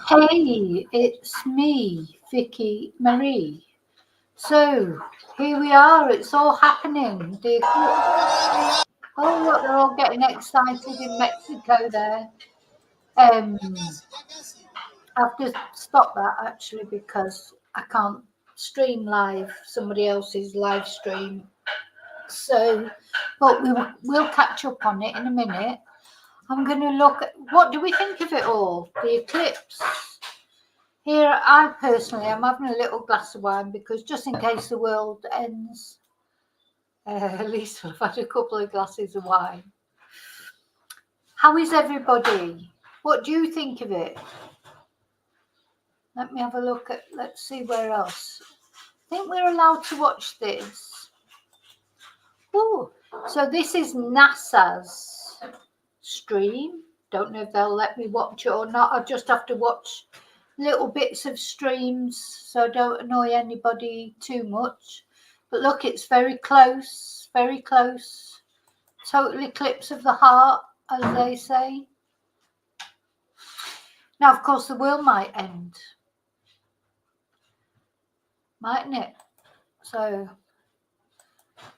Hey, it's me, Vicky Marie. So here we are. It's all happening. Oh, look, they're all getting excited in Mexico there. I have to stop that actually because I can't stream live somebody else's live stream. So, but we'll catch up on it in a minute. I'm going to look at what do we think of it all? The eclipse. Here, I personally am having a little glass of wine because just in case the world ends, at least I've had a couple of glasses of wine. How is everybody? What do you think of it? Let me have a look at, let's see where else. I think we're allowed to watch this. Oh, so this is NASA's stream. Don't know if they'll let me watch it or not. I just have to watch little bits of streams so I don't annoy anybody too much. But look, it's very close, very close. Total eclipse of the heart, as they say. Now, of course, the world might end, mightn't it? So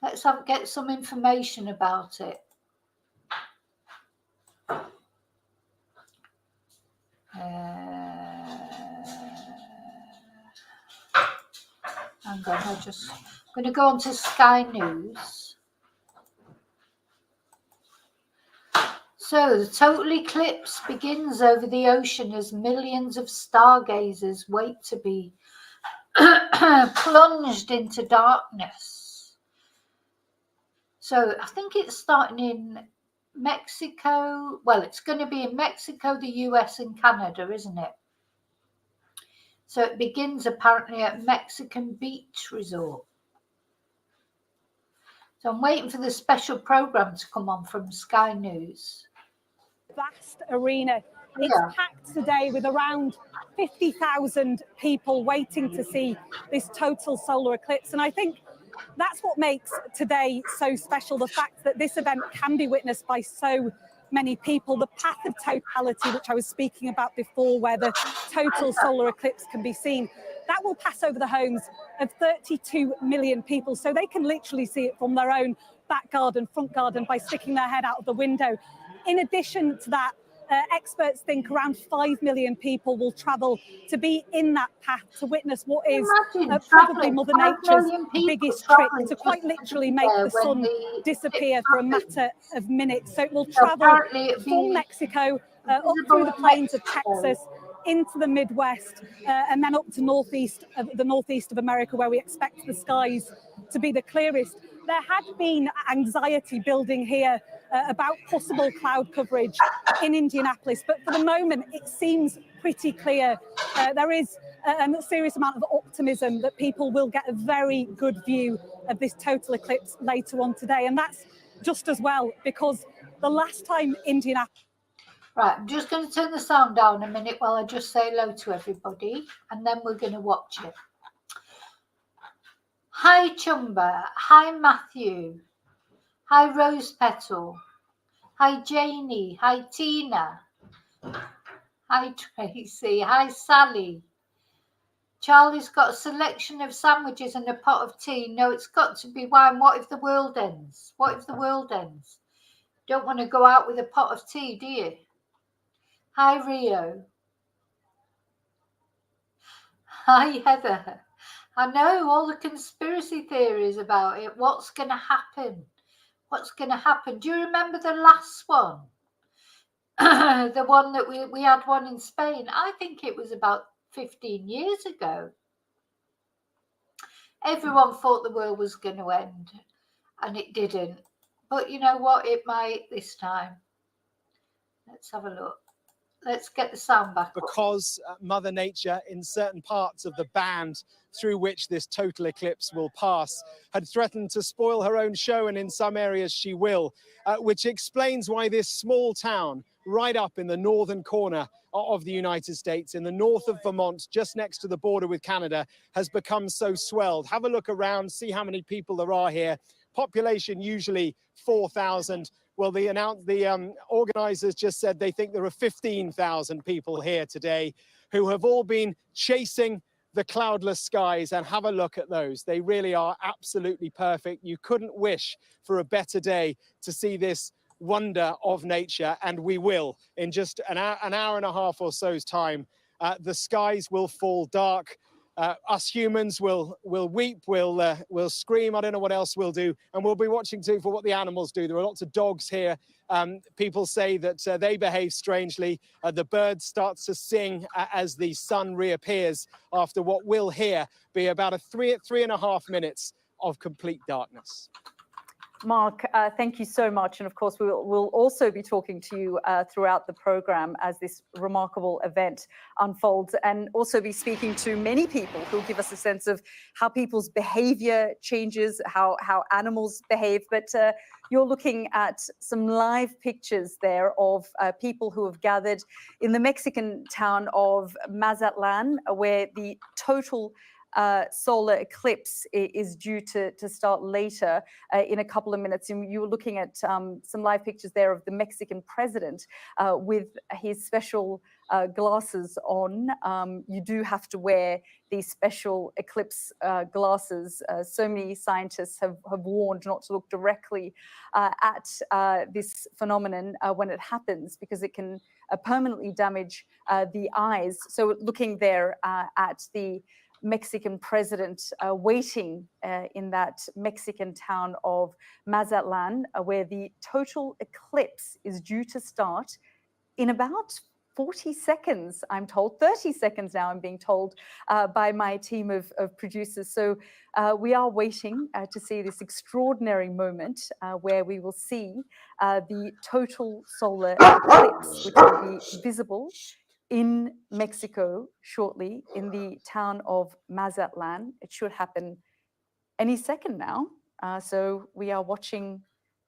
let's get some information about it. Hang on, I'm going to go on to Sky News. So the total eclipse begins over the ocean as millions of stargazers wait to be plunged into darkness. So I think it's starting in Mexico. Well, it's going to be in Mexico, the US and Canada, isn't it? So it begins apparently at Mexican Beach Resort. So I'm waiting for the special program to come on from Sky News. Vast arena. It's packed today with around 50,000 people waiting to see this total solar eclipse. And I think that's what makes today so special, the fact that this event can be witnessed by so many people. The path of totality, which I was speaking about before, where the total solar eclipse can be seen, that will pass over the homes of 32 million people. So they can literally see it from their own back garden, front garden, by sticking their head out of the window. In addition to that, experts think around 5 million people will travel to be in that path to witness what is probably Mother Nature's biggest trick, to quite literally make the sun disappear for a matter of minutes. So it will travel from Mexico up through the plains of Texas, into the Midwest, and then up to the northeast of America, where we expect the skies to be the clearest. There had been anxiety building here about possible cloud coverage in Indianapolis, but for the moment it seems pretty clear. There is a serious amount of optimism that people will get a very good view of this total eclipse later on today, and that's just as well because the last time Indianapolis... Right, I'm just going to turn the sound down a minute while I just say hello to everybody, and then we're going to watch it. Hi Chumba, hi Matthew, hi Rose Petal, hi Janie, hi Tina, hi Tracy, hi Sally. Charlie's got a selection of sandwiches and a pot of tea. No, it's got to be wine. What if the world ends? What if the world ends? Don't want to go out with a pot of tea, do you? Hi Rio. Hi Heather. I know all the conspiracy theories about it. What's going to happen? What's going to happen? Do you remember the last one? The one that we had one in Spain. I think it was about 15 years ago. Everyone thought the world was going to end, and it didn't. But you know what? It might this time. Let's have a look. Let's get the sound back. Because Mother Nature, in certain parts of the band through which this total eclipse will pass, had threatened to spoil her own show, and in some areas she will, which explains why this small town right up in the northern corner of the United States, in the north of Vermont, just next to the border with Canada, has become so swelled. Have a look around, see how many people there are here. Population usually 4,000. Well, the organizers just said they think there are 15,000 people here today who have all been chasing the cloudless skies, and have a look at those. They really are absolutely perfect. You couldn't wish for a better day to see this wonder of nature, and we will. In just an hour and a half or so's time, the skies will fall dark. Us humans will weep, we'll scream. I don't know what else we'll do, and we'll be watching too for what the animals do. There are lots of dogs here. People say that they behave strangely. The bird starts to sing as the sun reappears after what will here be about a three and a half minutes of complete darkness. Mark, thank you so much. And of course, we'll also be talking to you throughout the program as this remarkable event unfolds, and also be speaking to many people who'll give us a sense of how people's behavior changes, how animals behave. But you're looking at some live pictures there of people who have gathered in the Mexican town of Mazatlán, where the total solar eclipse is due to start later in a couple of minutes. And you were looking at some live pictures there of the Mexican president with his special glasses on. You do have to wear these special eclipse glasses. So many scientists have warned not to look directly at this phenomenon when it happens, because it can permanently damage the eyes. So looking there at the Mexican president waiting in that Mexican town of Mazatlán, where the total eclipse is due to start in about 40 seconds, I'm told. 30 seconds now, I'm being told by my team of producers. So we are waiting to see this extraordinary moment where we will see the total solar eclipse, which will be visible in Mexico shortly in the town of Mazatlán. It should happen any second now. So we are watching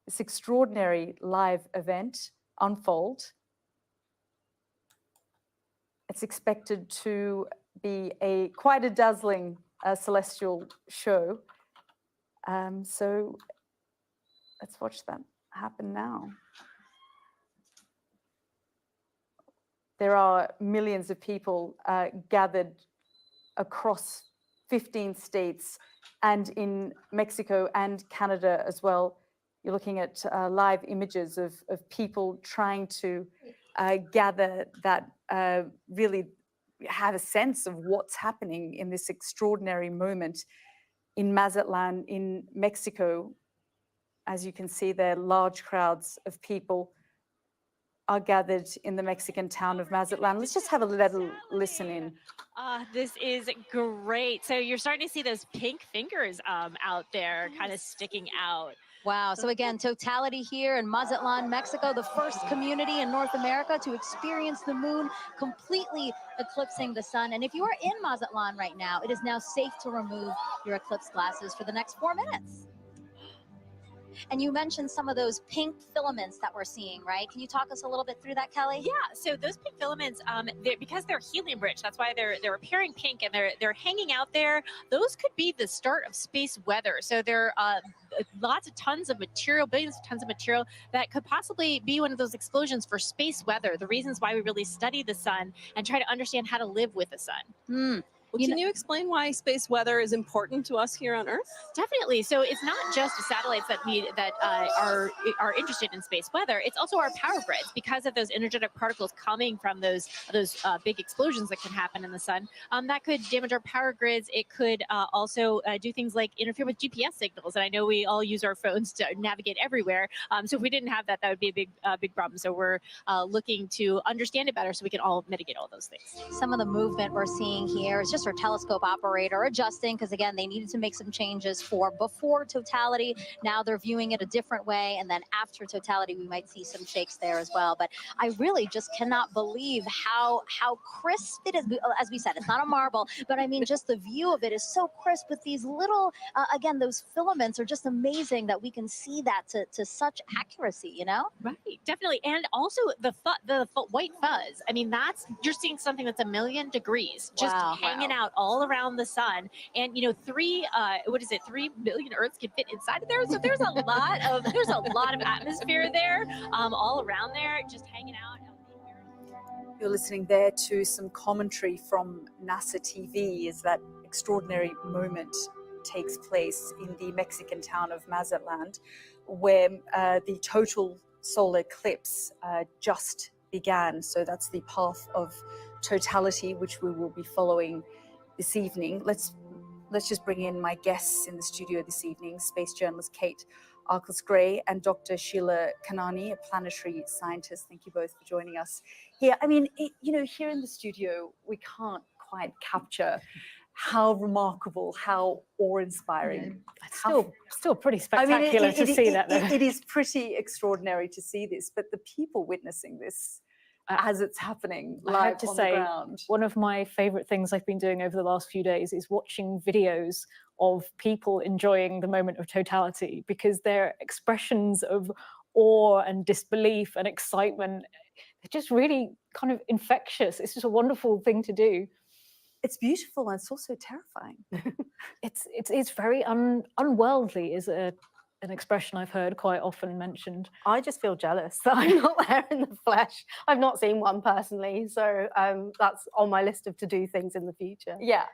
this extraordinary live event unfold. It's expected to be quite a dazzling celestial show. So let's watch that happen now. There are millions of people gathered across 15 states and in Mexico and Canada as well. You're looking at live images of people trying to gather that really have a sense of what's happening in this extraordinary moment in Mazatlán in Mexico. As you can see there, large crowds of people are gathered in the Mexican town of Mazatlán. Let's just have a little listen in. This is great. So you're starting to see those pink fingers out there kind of sticking out. Wow. So again, Totality here in Mazatlán, Mexico, the first community in North America to experience the moon completely eclipsing the sun. And if you are in Mazatlán right now, it is now safe to remove your eclipse glasses for the next 4 minutes. And you mentioned some of those pink filaments that we're seeing, right? Can you talk us a little bit through that, Kelly? Yeah, so those pink filaments, because they're helium rich, that's why they're appearing pink and they're hanging out there. Those could be the start of space weather. So there are tons of material, billions of tons of material that could possibly be one of those explosions for space weather. The reasons why we really study the sun and try to understand how to live with the sun. Well, can you explain why space weather is important to us here on Earth? Definitely. So it's not just satellites that are interested in space weather. It's also our power grids, because of those energetic particles coming from those big explosions that can happen in the sun. That could damage our power grids. It could also do things like interfere with GPS signals. And I know we all use our phones to navigate everywhere. So if we didn't have that, that would be a big problem. So we're looking to understand it better so we can all mitigate all those things. Some of the movement we're seeing here is just our telescope operator adjusting, because again, they needed to make some changes for before Totality. Now they're viewing it a different way, and then after Totality we might see some shakes there as well. But I really just cannot believe how crisp it is. As we said, it's not a marble, but I mean, just the view of it is so crisp with these little again, those filaments are just amazing that we can see that to such accuracy, you know? Right, definitely. And also the white fuzz. I mean, you're seeing something that's 1,000,000 degrees just hanging out all around the sun. And, you know, 3 billion Earths can fit inside of there. So there's a lot of atmosphere there, all around there, just hanging out. You're listening there to some commentary from NASA TV as that extraordinary moment takes place in the Mexican town of Mazatlán, where the total solar eclipse just began. So that's the path of totality, which we will be following this evening. Let's just bring in my guests in the studio this evening, space journalist Kate Arkles-Gray and Dr. Sheila Kanani, a planetary scientist. Thank you both for joining us here. I mean, here in the studio, we can't quite capture how remarkable, how awe-inspiring. It's still pretty spectacular to see that, though. It is pretty extraordinary to see this, but the people witnessing this as it's happening live on the ground. One of my favorite things I've been doing over the last few days is watching videos of people enjoying the moment of totality, because their expressions of awe and disbelief and excitement are just really kind of infectious. It's just a wonderful thing to do. It's beautiful and it's also terrifying. It's very unworldly is an expression I've heard quite often mentioned. I just feel jealous that I'm not there in the flesh. I've not seen one personally, so that's on my list of to-do things in the future. Yeah,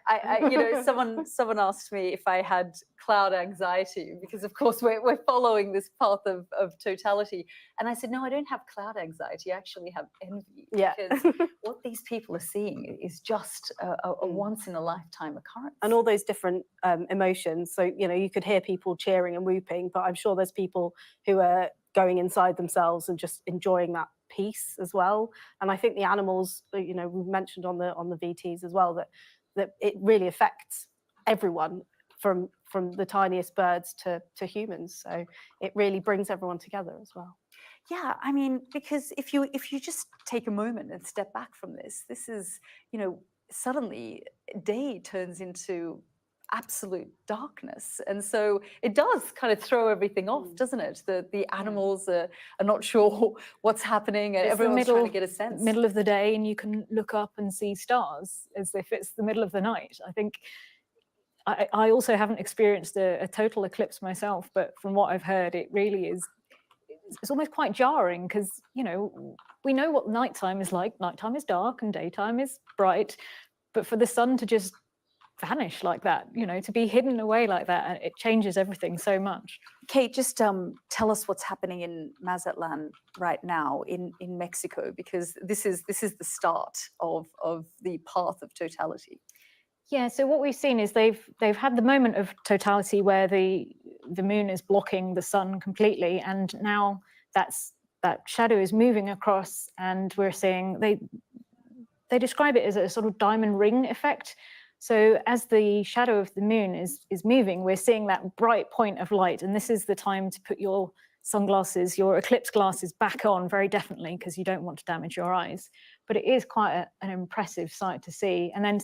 someone asked me if I had cloud anxiety, because of course we're following this path of totality, and I said no, I don't have cloud anxiety. I actually have envy. Yeah. Because what these people are seeing is just a once in a lifetime occurrence, and all those different emotions. So you could hear people cheering and whooping, but I'm sure there's people who are going inside themselves and just enjoying that peace as well. And I think the animals, we mentioned on the VTs as well, that it really affects everyone from the tiniest birds to humans. So it really brings everyone together as well. Yeah, I mean, because if you just take a moment and step back from this is, suddenly day turns into absolute darkness, and so it does kind of throw everything off, doesn't it? The animals are not sure what's happening, and everyone's trying to get a sense. Middle of the day, and you can look up and see stars as if it's the middle of the night. I think I also haven't experienced a total eclipse myself, but from what I've heard, it really is. It's almost quite jarring, because we know what nighttime is like. Nighttime is dark and daytime is bright, but for the sun to just vanish like that, to be hidden away like that, it changes everything so much. Kate, just tell us what's happening in Mazatlán right now in Mexico, because this is the start of the path of totality. Yeah, so what we've seen is they've had the moment of totality where the moon is blocking the sun completely, and now that shadow is moving across, and we're seeing they describe it as a sort of diamond ring effect. So as the shadow of the moon is moving, we're seeing that bright point of light, and this is the time to put your sunglasses, your eclipse glasses back on very definitely, because you don't want to damage your eyes. But it is quite an impressive sight to see. And then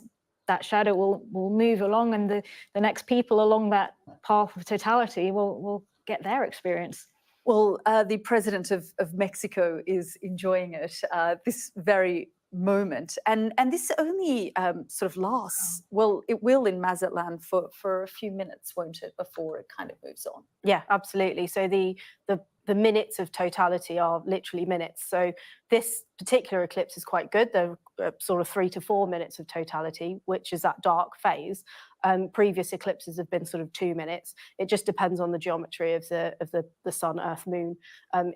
that shadow will move along, and the next people along that path of totality will get their experience. Well, the president of Mexico is enjoying it this very moment, and this only sort of lasts. Well, it will in Mazatlán for a few minutes, won't it, before it kind of moves on? Yeah, absolutely. So the minutes of totality are literally minutes. So this particular eclipse is quite good. There are sort of 3 to 4 minutes of totality, which is that dark phase. Previous eclipses have been sort of 2 minutes. It just depends on the geometry of the sun, earth, moon,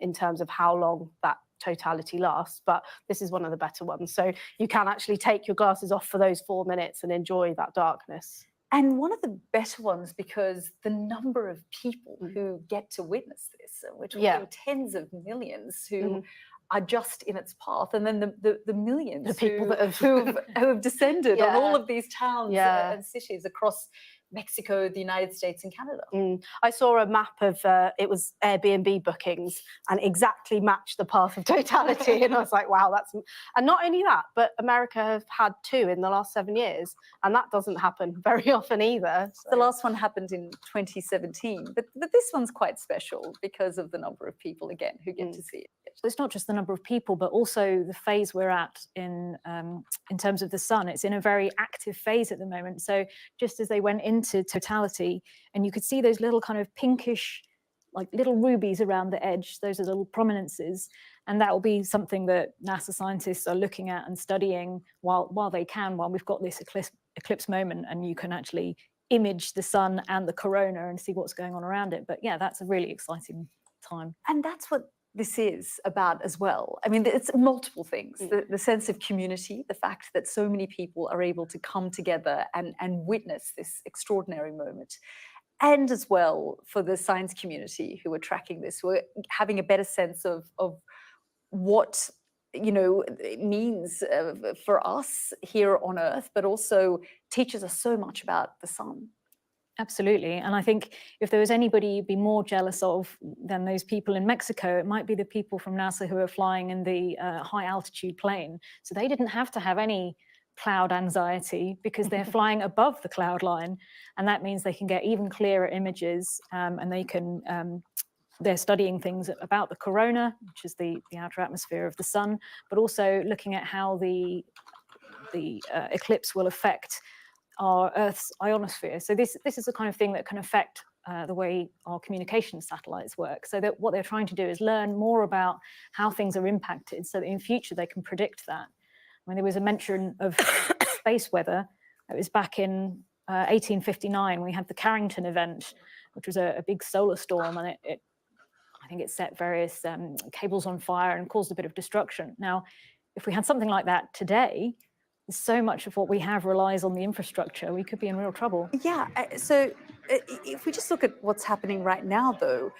in terms of how long that totality lasts, but this is one of the better ones. So you can actually take your glasses off for those 4 minutes and enjoy that darkness. And one of the better ones, because the number of people who get to witness this, we're talking tens of millions who are just in its path, and then the millions, the people who have descended on all of these towns and cities across Mexico, the United States, and Canada. I saw a map of it was Airbnb bookings, and exactly matched the path of totality. And I was like, wow, and not only that, but America have had 2 in the last 7 years, and that doesn't happen very often either. So. The last one happened in 2017, but this one's quite special because of the number of people again who get to see it. it's not just the number of people, but also the phase we're at in terms of the sun. It's in a very active phase at the moment. So just as they went into totality, and you could see those little kind of pinkish, like little rubies around the edge, those are little prominences. And that will be something that NASA scientists are looking at and studying while we've got this eclipse moment, and you can actually image the sun and the corona and see what's going on around it. But yeah, that's a really exciting time. And that's what this is about as well. I mean, it's multiple things. The sense of community, the fact that so many people are able to come together and witness this extraordinary moment. And as well for the science community who are tracking this, who are having a better sense of what it means for us here on Earth, but also teaches us so much about the sun. Absolutely. And I think if there was anybody you'd be more jealous of than those people in Mexico, it might be the people from NASA who are flying in the high altitude plane. So they didn't have to have any cloud anxiety because they're flying above the cloud line. And that means they can get even clearer images, and they can they're studying things about the corona, which is the outer atmosphere of the sun, but also looking at how the eclipse will affect our Earth's ionosphere. So this is the kind of thing that can affect the way our communication satellites work. So that what they're trying to do is learn more about how things are impacted so that in future they can predict that. I mean, there was a mention of space weather. It was back in 1859. We had the Carrington event, which was a big solar storm, and I think it set various cables on fire and caused a bit of destruction. Now, if we had something like that today, so much of what we have relies on the infrastructure. We could be in real trouble. Yeah, so if we just look at what's happening right now, though,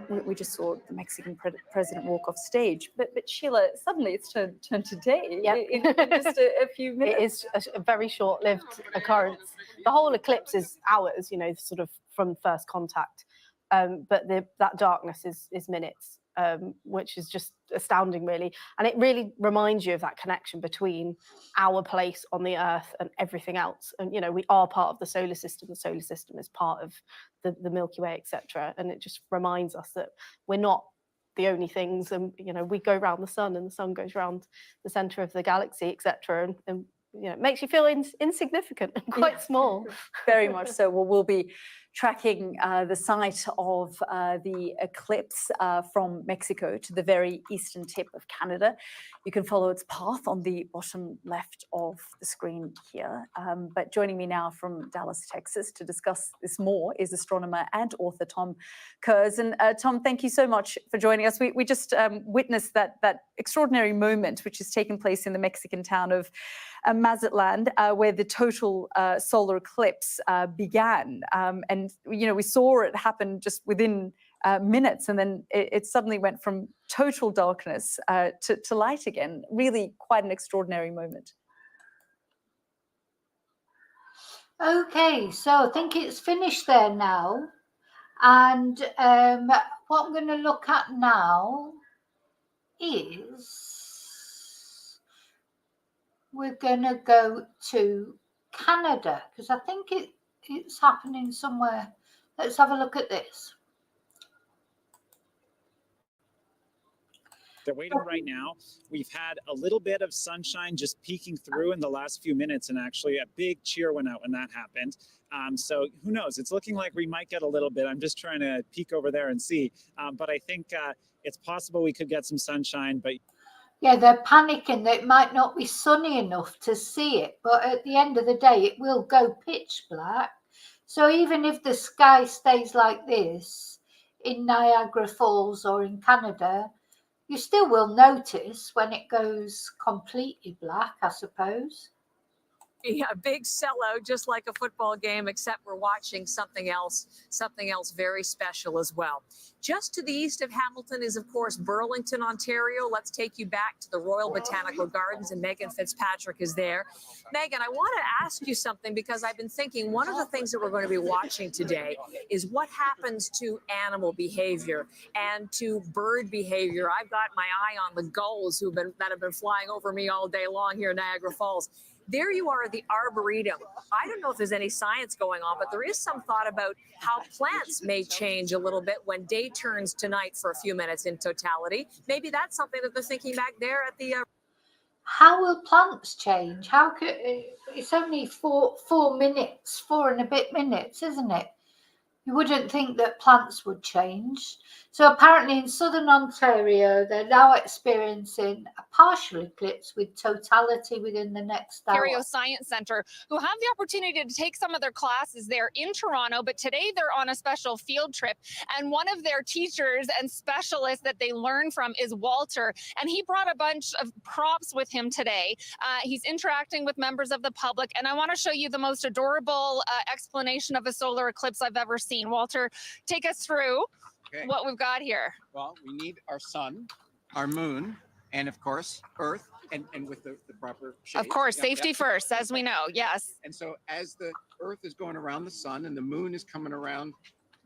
we just saw the Mexican president walk off stage. But Sheila, suddenly it's turned to day in just a few minutes. It is a very short-lived occurrence. The whole eclipse is hours, sort of from first contact. But that darkness is minutes, which is just astounding, really. And it really reminds you of that connection between our place on the Earth and everything else. And, we are part of the solar system. The solar system is part of the Milky Way, etc. And it just reminds us that we're not the only things. And, we go around the sun and the sun goes around the center of the galaxy, etc. And it makes you feel insignificant and quite small. Very much so. Well, we'll be tracking the site of the eclipse from Mexico to the very eastern tip of Canada. You can follow its path on the bottom left of the screen here. But joining me now from Dallas, Texas to discuss this more is astronomer and author Tom Kurz. And Tom, thank you so much for joining us. We just witnessed that extraordinary moment which has taken place in the Mexican town of Mazatlán, where the total solar eclipse began. And, we saw it happen just within minutes, and then it suddenly went from total darkness to light again. Really quite an extraordinary moment. Okay, so I think it's finished there now. And what I'm going to look at now is we're going to go to Canada, because I think it's happening somewhere. Let's have a look at this. They're waiting right now. We've had a little bit of sunshine just peeking through in the last few minutes, and actually a big cheer went out when that happened. So who knows? It's looking like we might get a little bit. I'm just trying to peek over there and see. But I think it's possible we could get some sunshine. But yeah, they're panicking that it might not be sunny enough to see it. But at the end of the day, it will go pitch black. So even if the sky stays like this in Niagara Falls or in Canada, you still will notice when it goes completely black, I suppose. Yeah, a big sellout, just like a football game, except we're watching something else very special as well. Just to the east of Hamilton is, of course, Burlington, Ontario. Let's take you back to the Royal Botanical Gardens, and Megan Fitzpatrick is there. Megan, I want to ask you something, because I've been thinking one of the things that we're going to be watching today is what happens to animal behavior and to bird behavior. I've got my eye on the gulls that have been flying over me all day long here in Niagara Falls. There you are at the Arboretum. I don't know if there's any science going on, but there is some thought about how plants may change a little bit when day turns to night for a few minutes in Totality. Maybe that's something that they're thinking back there at the How will plants change? How could it's only 4 minutes, 4 and a bit minutes, isn't it? You wouldn't think that plants would change. So apparently in southern Ontario, they're now experiencing a partial eclipse with totality within the next hour. Ontario Science Centre, who have the opportunity to take some of their classes there in Toronto, but today they're on a special field trip. And one of their teachers and specialists that they learn from is Walter. And he brought a bunch of props with him today. He's interacting with members of the public. And I want to show you the most adorable explanation of a solar eclipse I've ever seen. Walter, take us through what we've got here. Well, we need our sun, our moon, and of course, Earth, and with the proper shape. Of course, safety first, as we know, yes. And so as the Earth is going around the sun and the moon is coming around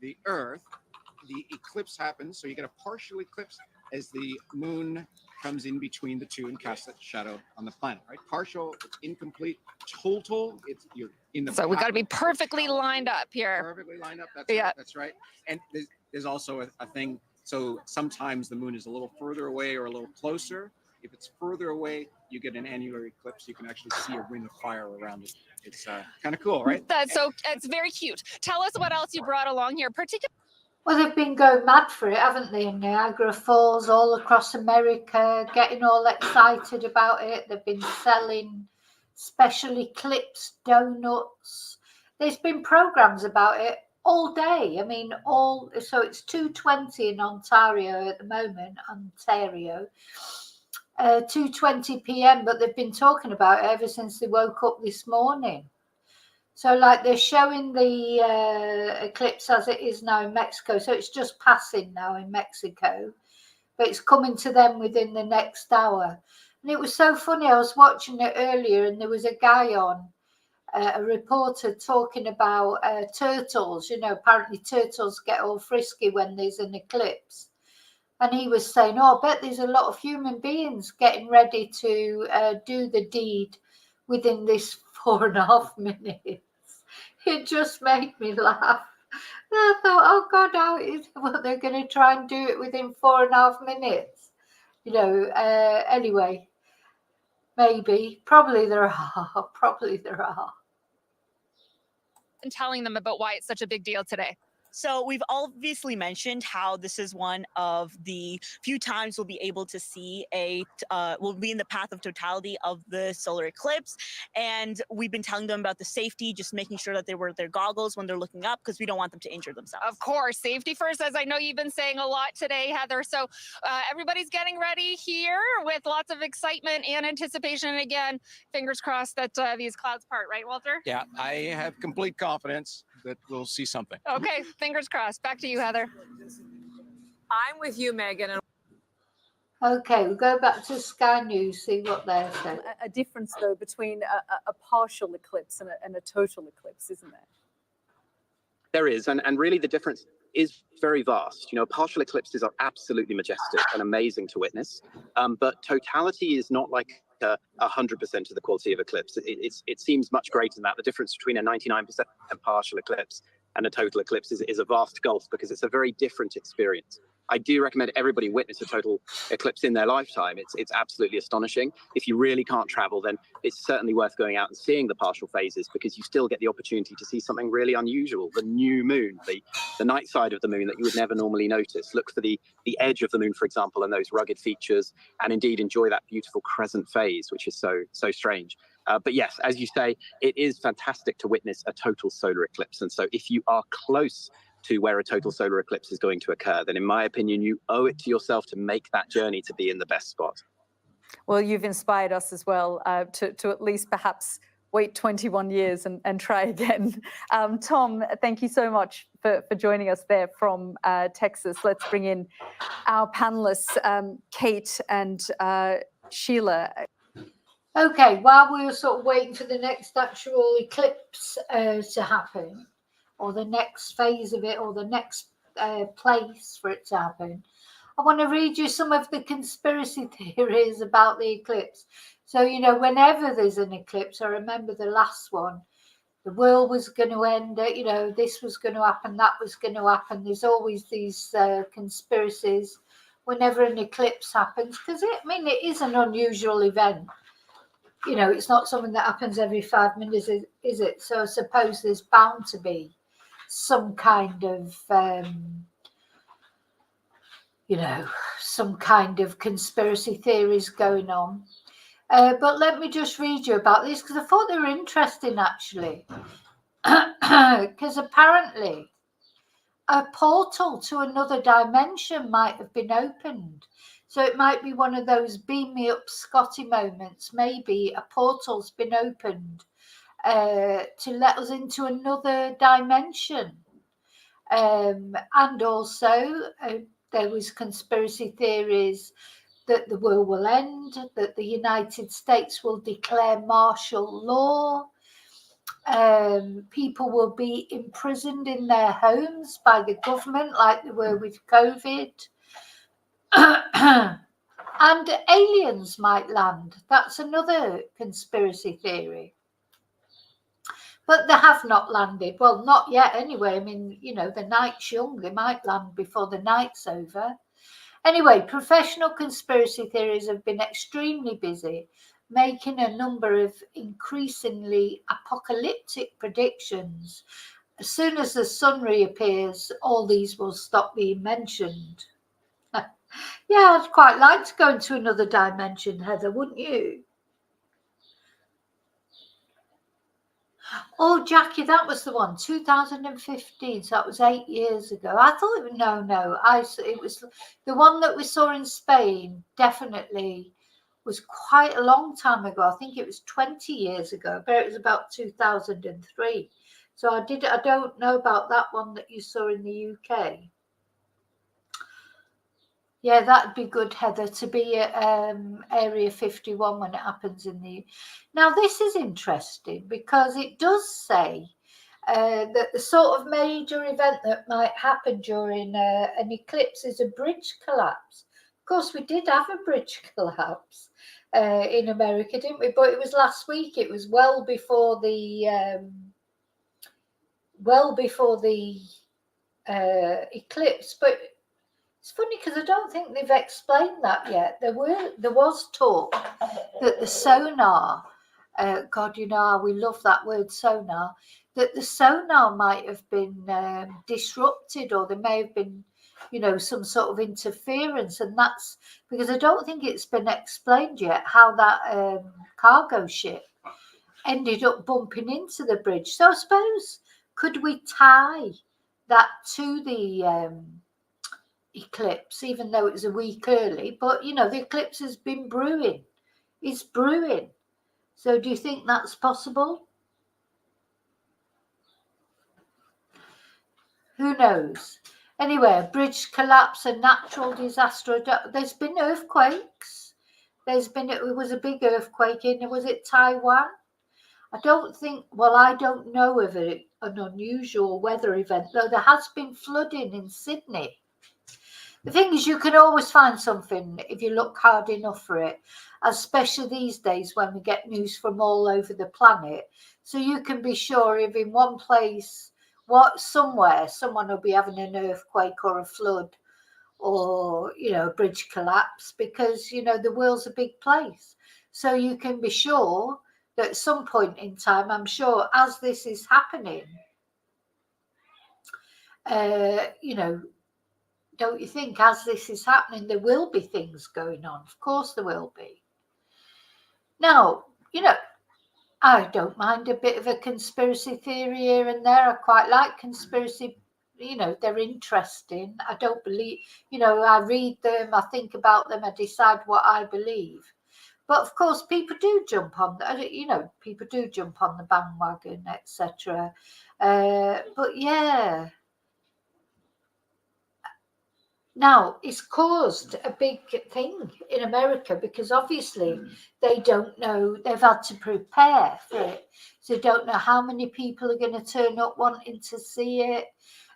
the Earth, the eclipse happens. So you get a partial eclipse as the moon comes in between the two and casts that shadow on the planet, right? Partial, it's incomplete. Total, you're in the. So we got to be perfectly lined up here. Perfectly lined up. That's right. And there's also a thing. So sometimes the moon is a little further away or a little closer. If it's further away, you get an annular eclipse. You can actually see a ring of fire around it. It's kind of cool, right? It's very cute. Tell us what else you brought along here, particularly. Well, they've been going mad for it, haven't they? In Niagara Falls, all across America, getting all excited about it. They've been selling special eclipse donuts. There's been programs about it all day. I mean, so it's 2:20 in Ontario at the moment, 2:20 p.m. But they've been talking about it ever since they woke up this morning. So like they're showing the eclipse as it is now in Mexico. So it's just passing now in Mexico, but it's coming to them within the next hour. And it was so funny. I was watching it earlier and there was a guy on, a reporter talking about turtles. You know, apparently turtles get all frisky when there's an eclipse. And he was saying, I bet there's a lot of human beings getting ready to do the deed within this 4.5 minutes. It just made me laugh. And I thought, oh God, how is it? Well, they're going to try and do it within 4.5 minutes. You know, anyway, maybe, probably there are. And telling them about why it's such a big deal today. So we've obviously mentioned how this is one of the few times we'll be able to see we'll be in the path of totality of the solar eclipse. And we've been telling them about the safety, just making sure that they wear their goggles when they're looking up because we don't want them to injure themselves. Of course, safety first, as I know you've been saying a lot today, Heather. So everybody's getting ready here with lots of excitement and anticipation. And again, fingers crossed that these clouds part, right, Walter? Yeah, I have complete confidence that we'll see something. Okay, fingers crossed. Back to you, Heather. I'm with you, Megan. Okay, we'll go back to Sky News, see what they're saying. A difference, though, between a partial eclipse and a total eclipse, isn't there? There is, and really the difference is very vast. You know, partial eclipses are absolutely majestic and amazing to witness, but totality is not like 100% of the quality of eclipse. It seems much greater than that. The difference between a 99% partial eclipse and a total eclipse is a vast gulf because it's a very different experience. I do recommend everybody witness a total eclipse in their lifetime. It's absolutely astonishing. If you really can't travel, then it's certainly worth going out and seeing the partial phases because you still get the opportunity to see something really unusual, the new moon, the night side of the moon that you would never normally notice. Look for the edge of the moon, for example, and those rugged features, and indeed enjoy that beautiful crescent phase, which is so strange. But yes, as you say, it is fantastic to witness a total solar eclipse. And so if you are close to where a total solar eclipse is going to occur, then in my opinion, you owe it to yourself to make that journey to be in the best spot. Well, you've inspired us as well to at least perhaps wait 21 years and try again. Tom, thank you so much for joining us there from Texas. Let's bring in our panelists, Kate and Sheila. Okay, while we were sort of waiting for the next actual eclipse to happen, or the next phase of it, or the next place for it to happen, I want to read you some of the conspiracy theories about the eclipse. So, you know, whenever there's an eclipse, I remember the last one, the world was going to end, you know, this was going to happen, that was going to happen. There's always these conspiracies whenever an eclipse happens, because it is an unusual event. You know, it's not something that happens every 5 minutes, is it? So I suppose there's bound to be some kind of, you know, some kind of conspiracy theories going on. But let me just read you about this, because I thought they were interesting, actually. Because apparently a portal to another dimension might have been opened. So it might be one of those beam me up Scotty moments. Maybe a portal's been opened to let us into another dimension. And also there was conspiracy theories that the world will end, that the United States will declare martial law. People will be imprisoned in their homes by the government like they were with COVID. And aliens might land. That's another conspiracy theory. But they have not landed. Well, not yet anyway. I mean, you know, the night's young. They might land before the night's over. Anyway, professional conspiracy theories have been extremely busy, making a number of increasingly apocalyptic predictions. As soon as the sun reappears, all these will stop being mentioned. Yeah, I'd quite like to go into another dimension, Heather, wouldn't you? Oh, Jackie, that was the one, 2015. So that was 8 years ago. I thought it was, it was the one that we saw in Spain, definitely was quite a long time ago. I think it was 20 years ago, but it was about 2003. So I don't know about that one that you saw in the UK. Yeah, that'd be good, Heather, to be at Area 51 when it happens in the... Now, this is interesting because it does say that the sort of major event that might happen during an eclipse is a bridge collapse. Of course, we did have a bridge collapse in America, didn't we? But it was last week. It was well before the eclipse. But it's funny because I don't think they've explained that yet. There was talk that the sonar, God, you know how we love that word sonar, that the sonar might have been disrupted, or there may have been, you know, some sort of interference. And that's because I don't think it's been explained yet how that cargo ship ended up bumping into the bridge. So I suppose, could we tie that to the eclipse, even though it was a week early? But you know, the eclipse has been brewing. It's brewing. So do you think that's possible? Who knows? Anyway, a bridge collapse, a natural disaster. There's been earthquakes. It was a big earthquake was it Taiwan? I don't know of an unusual weather event, though there has been flooding in Sydney. The thing is, you can always find something if you look hard enough for it, especially these days when we get news from all over the planet. So you can be sure if in one place, somewhere, someone will be having an earthquake or a flood or, you know, a bridge collapse, because, you know, the world's a big place. So you can be sure that at some point in time, I'm sure as this is happening, you know, don't you think, as this is happening, there will be things going on? Of course there will be. Now, you know, I don't mind a bit of a conspiracy theory here and there. I quite like conspiracy, you know, they're interesting. I don't believe, you know, I read them, I think about them, I decide what I believe. But of course, people do jump on, you know, people do jump on the bandwagon, etc. But yeah. Now, it's caused a big thing in America because obviously they don't know, they've had to prepare for it. So they don't know how many people are going to turn up wanting to see it.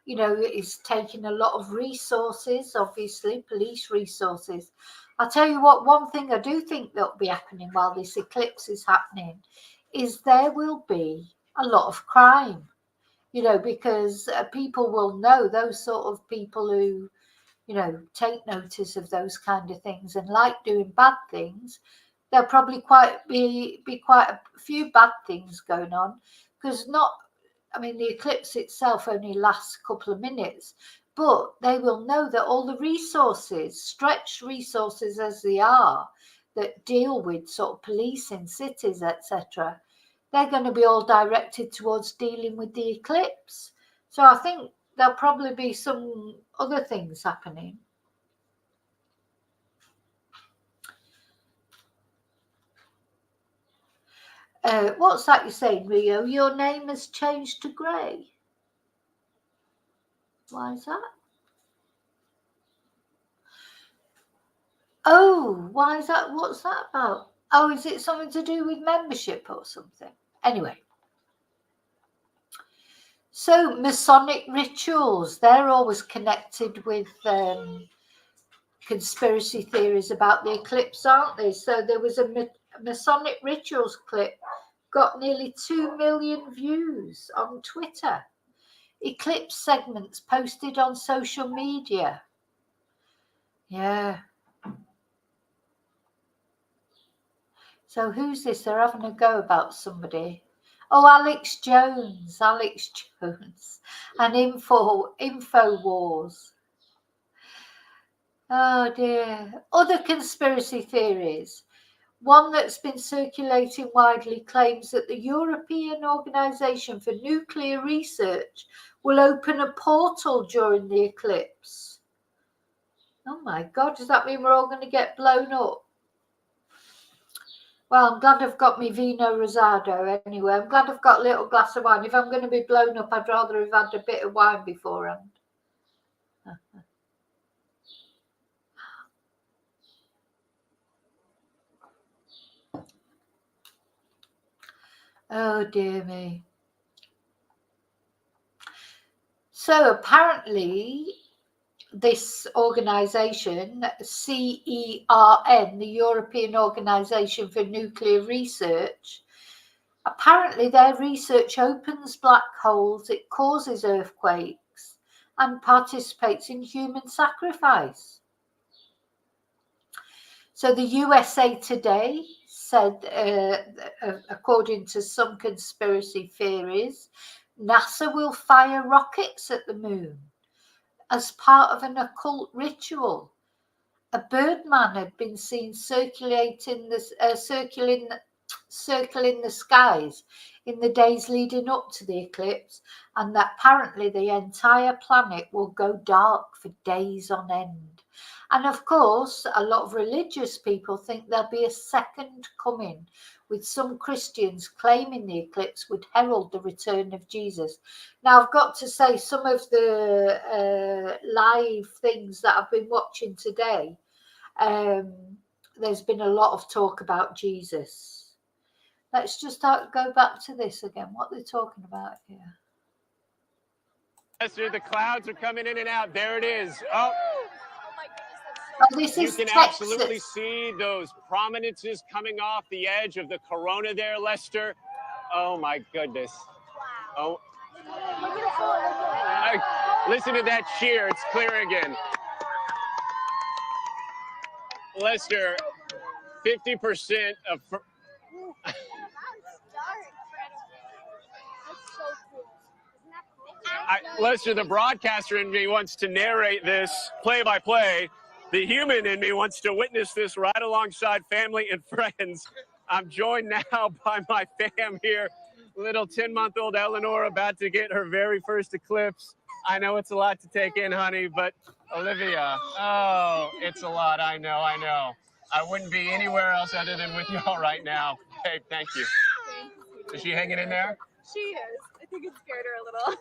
you know, is taking a lot of resources, obviously, police resources. I'll tell you what, one thing I do think that'll be happening while this eclipse is happening is there will be a lot of crime, you know, because people will know, those sort of people who, you know, take notice of those kind of things and like doing bad things. There'll probably be quite a few bad things going on, because I mean, the eclipse itself only lasts a couple of minutes, but they will know that all the resources, stretched resources as they are, that deal with sort of police in cities, etc., they're going to be all directed towards dealing with the eclipse. So I think there'll probably be some other things happening. What's that you're saying, Rio? Your name has changed to Grey. Why is that? Oh, why is that? What's that about? Oh, is it something to do with membership or something? Anyway. So, Masonic rituals, they're always connected with conspiracy theories about the eclipse, aren't they? So there was a Masonic rituals clip, got nearly 2 million views on Twitter. Eclipse segments posted on social media. Yeah. So who's this? They're having a go about somebody. Oh, Alex Jones, and Info Wars. Oh dear. Other conspiracy theories. One that's been circulating widely claims that the European Organisation for Nuclear Research will open a portal during the eclipse. Oh my God, does that mean we're all going to get blown up? Well, I'm glad I've got me Vino Rosado anyway. I'm glad I've got a little glass of wine. If I'm going to be blown up, I'd rather have had a bit of wine beforehand. Oh, dear me. So apparently this organisation, CERN, the European Organisation for Nuclear Research, apparently their research opens black holes, it causes earthquakes and participates in human sacrifice. So the USA Today said, according to some conspiracy theories, NASA will fire rockets at the moon as part of an occult ritual. A birdman had been seen circling the skies in the days leading up to the eclipse, and that apparently the entire planet will go dark for days on end. And of course, a lot of religious people think there'll be a second coming, with some Christians claiming the eclipse would herald the return of Jesus. Now, I've got to say, some of the live things that I've been watching today, there's been a lot of talk about Jesus. Let's just go back to this again. What they're talking about here. The clouds are coming in and out. There it is. Oh. This you is can Texas. absolutely see those prominences coming off the edge of the corona there, Lester. Oh my goodness. Oh. Listen to that cheer. It's clear again. Lester, 50% of... Lester, the broadcaster in me wants to narrate this play-by-play. The human in me wants to witness this right alongside family and friends. I'm joined now by my fam here. Little 10-month-old Eleanor about to get her very first eclipse. I know it's a lot to take in, honey, but Olivia, oh, it's a lot. I know. I wouldn't be anywhere else other than with y'all right now. Babe, thank you. Is she hanging in there? She is. I think it scared her a little.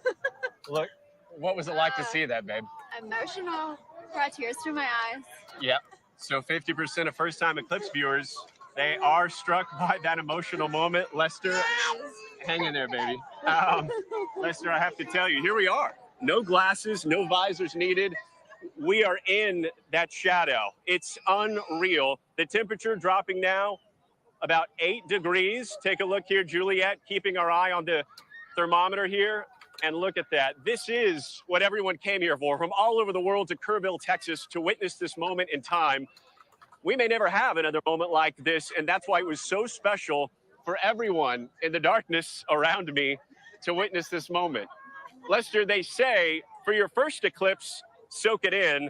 Look, what was it like to see that, babe? Emotional. Brought tears to my eyes. Yeah. So 50% of first-time eclipse viewers, they are struck by that emotional moment. Lester, hang in there, baby. Lester, I have to tell you, here we are. No glasses, no visors needed. We are in that shadow. It's unreal. The temperature dropping now about 8 degrees. Take a look here, Juliet, keeping our eye on the thermometer here. And look at that. This is what everyone came here for, from all over the world to Kerrville, Texas, to witness this moment in time. We may never have another moment like this, and that's why it was so special for everyone in the darkness around me to witness this moment. Lester, they say, for your first eclipse, soak it in.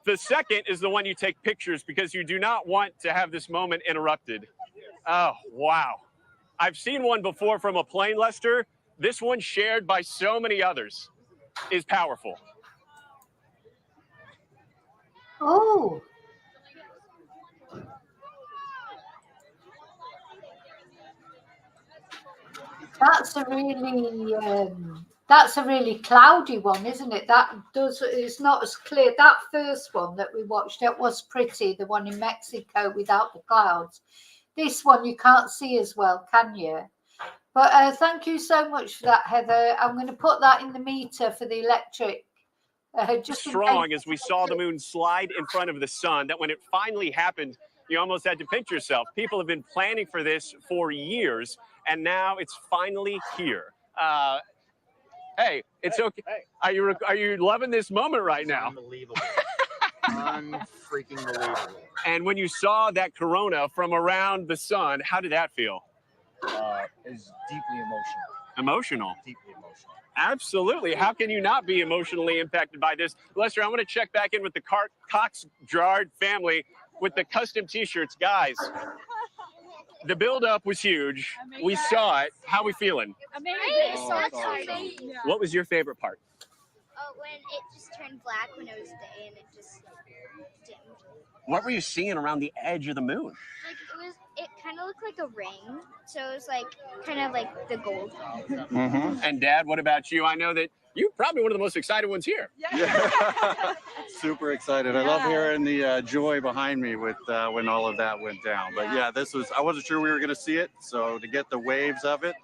The second is the one you take pictures because you do not want to have this moment interrupted. Oh, wow. I've seen one before from a plane, Lester. This one shared by so many others is powerful. Oh. That's a really cloudy one, isn't it? It's not as clear. That first one that we watched, it was pretty, the one in Mexico without the clouds. This one you can't see as well, can you? But thank you so much for that, Heather. I'm going to put that in the meter for the electric. Just strong as we saw the moon slide in front of the sun, that when it finally happened, you almost had to pinch yourself. People have been planning for this for years, and now it's finally here. Hey, it's okay. Are you loving this moment right now? Unbelievable. Unfreaking believable. And when you saw that corona from around the sun, how did that feel? It's deeply emotional. Emotional? Deeply emotional. Absolutely. How can you not be emotionally impacted by this? Lester, I want to check back in with the Cox-Jarrard family with the custom T-shirts. Guys, the build-up was huge. We saw it. How are we feeling? Amazing. So exciting. What was your favorite part? When it just turned black when it was day and it just dimmed. What were you seeing around the edge of the moon? It kind of looked like a ring. So it was like kind of like the gold. Mm-hmm. And Dad, what about you? I know that you're probably one of the most excited ones here. Yeah. Super excited. I love hearing the joy behind me with when all of that went down. But yeah, I wasn't sure we were going to see it. So to get the waves of it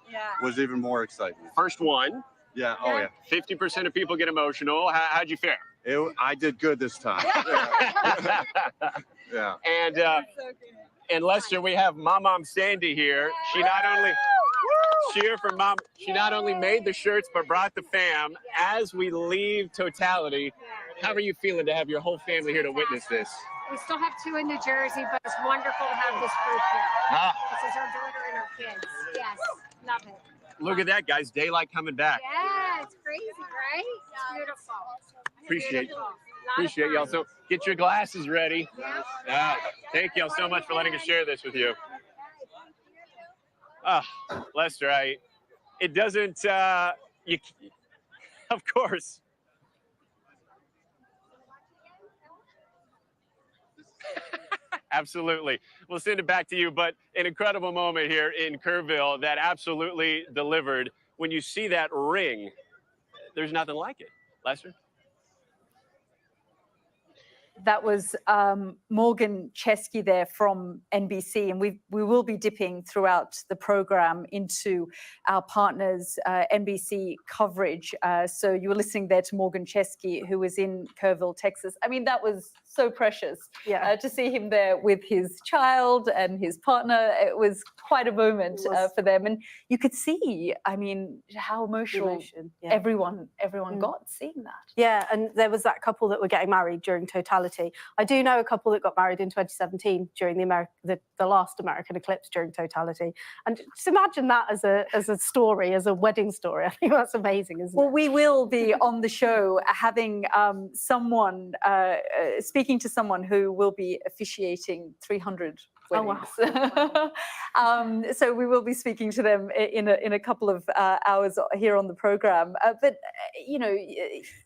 was even more exciting. First one. Yeah. Oh, yeah. 50% of people get emotional. How'd you fare? I did good this time. Yeah. And Lester, we have Mom Sandy here. She not only cheer for Mom. She not only made the shirts but brought the fam. As we leave Totality, how are you feeling to have your whole family here to witness this? We still have 2 in New Jersey, but it's wonderful to have this group here. This is our daughter and our kids. Yes, love it. Look at that, guys. Daylight coming back. Yeah, it's crazy, right? It's beautiful. Appreciate y'all. So get your glasses ready. Thank y'all so much for letting us share this with you. Lester, it doesn't, of course. Absolutely. We'll send it back to you, but an incredible moment here in Kerrville that absolutely delivered. When you see that ring, there's nothing like it. Lester? That was Morgan Chesky there from NBC, and we will be dipping throughout the program into our partners' NBC coverage. So you were listening there to Morgan Chesky, who was in Kerrville, Texas. I mean, that was so precious to see him there with his child and his partner. It was quite a moment for them, and you could see, I mean, how emotional everyone got seeing that. Yeah, and there was that couple that were getting married during Totality. I do know a couple that got married in 2017 during the last American eclipse during Totality. And just imagine that as a story, as a wedding story. I think that's amazing, isn't it? Well, we will be on the show having someone, speaking to someone who will be officiating 300 weddings. Oh, wow. So we will be speaking to them in a couple of hours here on the program. But, you know,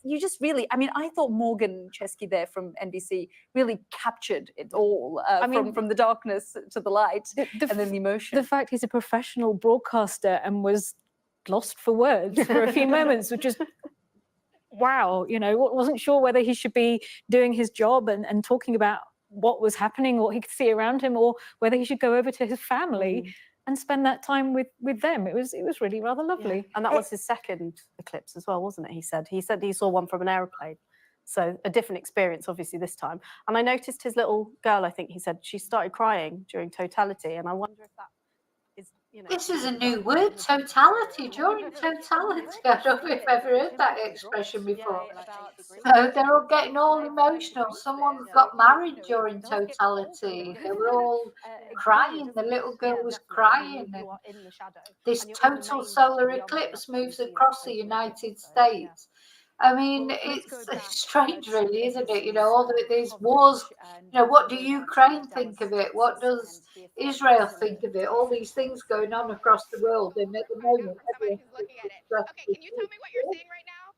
you just really, I mean, I thought Morgan Chesky there from NBC really captured it all, from the darkness to the light and then the emotion. The fact he's a professional broadcaster and was lost for words for a few moments, which is, wow, you know, wasn't sure whether he should be doing his job and talking about what was happening, what he could see around him, or whether he should go over to his family and spend that time with them. It was really rather lovely. Yeah. And that was his second eclipse as well, wasn't it? He said he saw one from an aeroplane. So a different experience, obviously, this time. And I noticed his little girl, I think he said, she started crying during Totality. And I wonder if that is, you know... This is a new word, totality, during totality. I don't know if I've ever heard that expression before. So they're all getting all emotional. Someone got married during totality. They were all crying. The little girl was crying. This total solar eclipse moves across the United States. I mean, it's strange, really, isn't it? You know, all these wars. You know, what do Ukraine think of it? What does Israel think of it? All these things going on across the world, and at the moment, everyone's looking at it. Okay, can you tell me what you're seeing right now?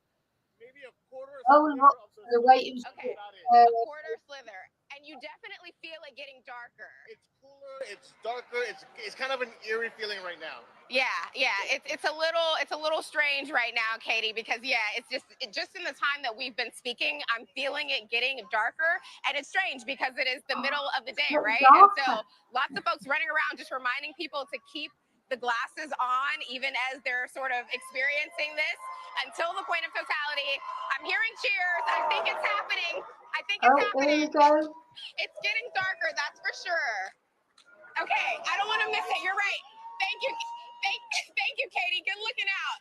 Maybe a quarter. Oh, look, the waiting. Okay, a quarter slither, and you definitely feel it getting darker. It's cooler. It's darker. It's kind of an eerie feeling right now. Yeah, it's a little strange right now, Katie, because it's just in the time that we've been speaking, I'm feeling it getting darker, and it's strange because it is the middle of the day, right? And so lots of folks running around just reminding people to keep the glasses on, even as they're sort of experiencing this until the point of totality. I'm hearing cheers. I think it's happening. There you go. It's getting darker, that's for sure. Okay, I don't want to miss it. You're right. Thank you. Thank you, Katie. Good looking out.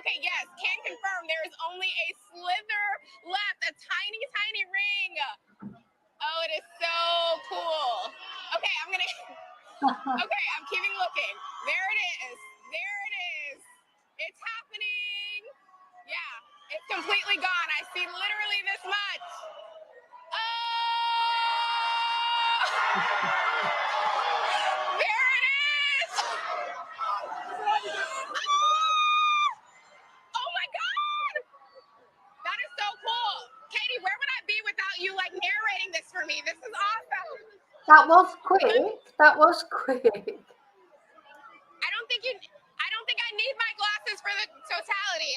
Okay, yes, can confirm there is only a slither left, a tiny, tiny ring. Oh, it is so cool. Okay, okay, I'm keeping looking. There it is. There it is. It's happening. Yeah, it's completely gone. I see literally this much. There it is. Oh my God! That is so cool. Katie, where would I be without you narrating this for me? This is awesome. That was quick. That was quick. I don't think I need my glasses for the totality.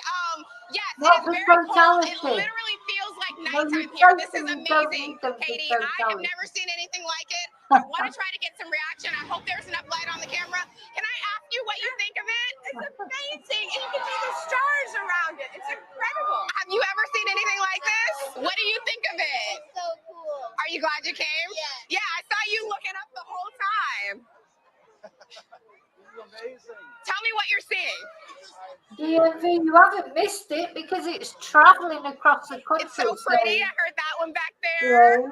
Yes, Not it is for very totality. cold. It literally feels like nighttime here. This is amazing, Katie. I have never seen anything like it. I want to try to get some reaction. I hope there's enough light on the camera. Can I ask you what you think of it? It's amazing, and you can see the stars around it. It's incredible. Have you ever seen anything like this? What do you think of it? It's so cool. Are you glad you came? Yeah. Yeah, I saw you looking up the whole time. Amazing. Tell me what you're seeing. DMV, you haven't missed it because it's traveling across the country. It's so pretty. I heard that one back there. Yeah.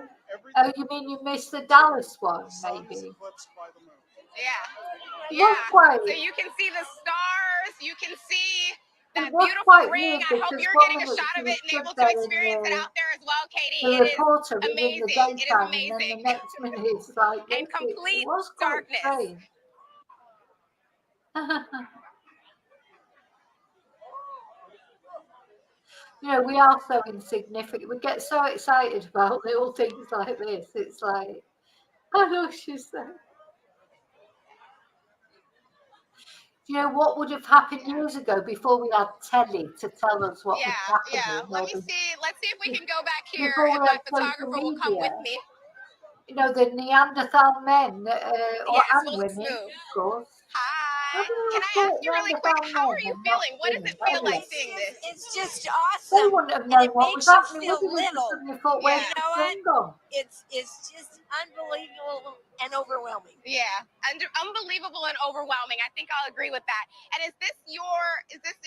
Oh, you mean you missed the Dallas one, maybe? Yeah. Quite. So you can see the stars. You can see that was beautiful quite ring. weird I hope because you're one getting a minute shot she of it was and able stood to there experience it and, out there as well, Katie. the It is reporter was in the amazing. daytime, It is and then amazing. the next minute it's like In this. complete It was quite darkness. strange. You know, we are so insignificant. We get so excited about little things like this. It's like, I know she's there. You know what would have happened years ago before we had telly to tell us what was happening? Yeah. Let's see if we can go back here Before and we my had photographer social will come with media. me. You know, the Neanderthal men, and we'll women, move. of course. Hi. Can I ask you really quick, how are you feeling? What does it feel like seeing this? It's just They awesome. wouldn't have And known it what makes was you happening. feel Would they? They little. suddenly thought, where's You the know sun what? gone? It's just unbelievable and overwhelming. Yeah, unbelievable and overwhelming. I think I'll agree with that. And is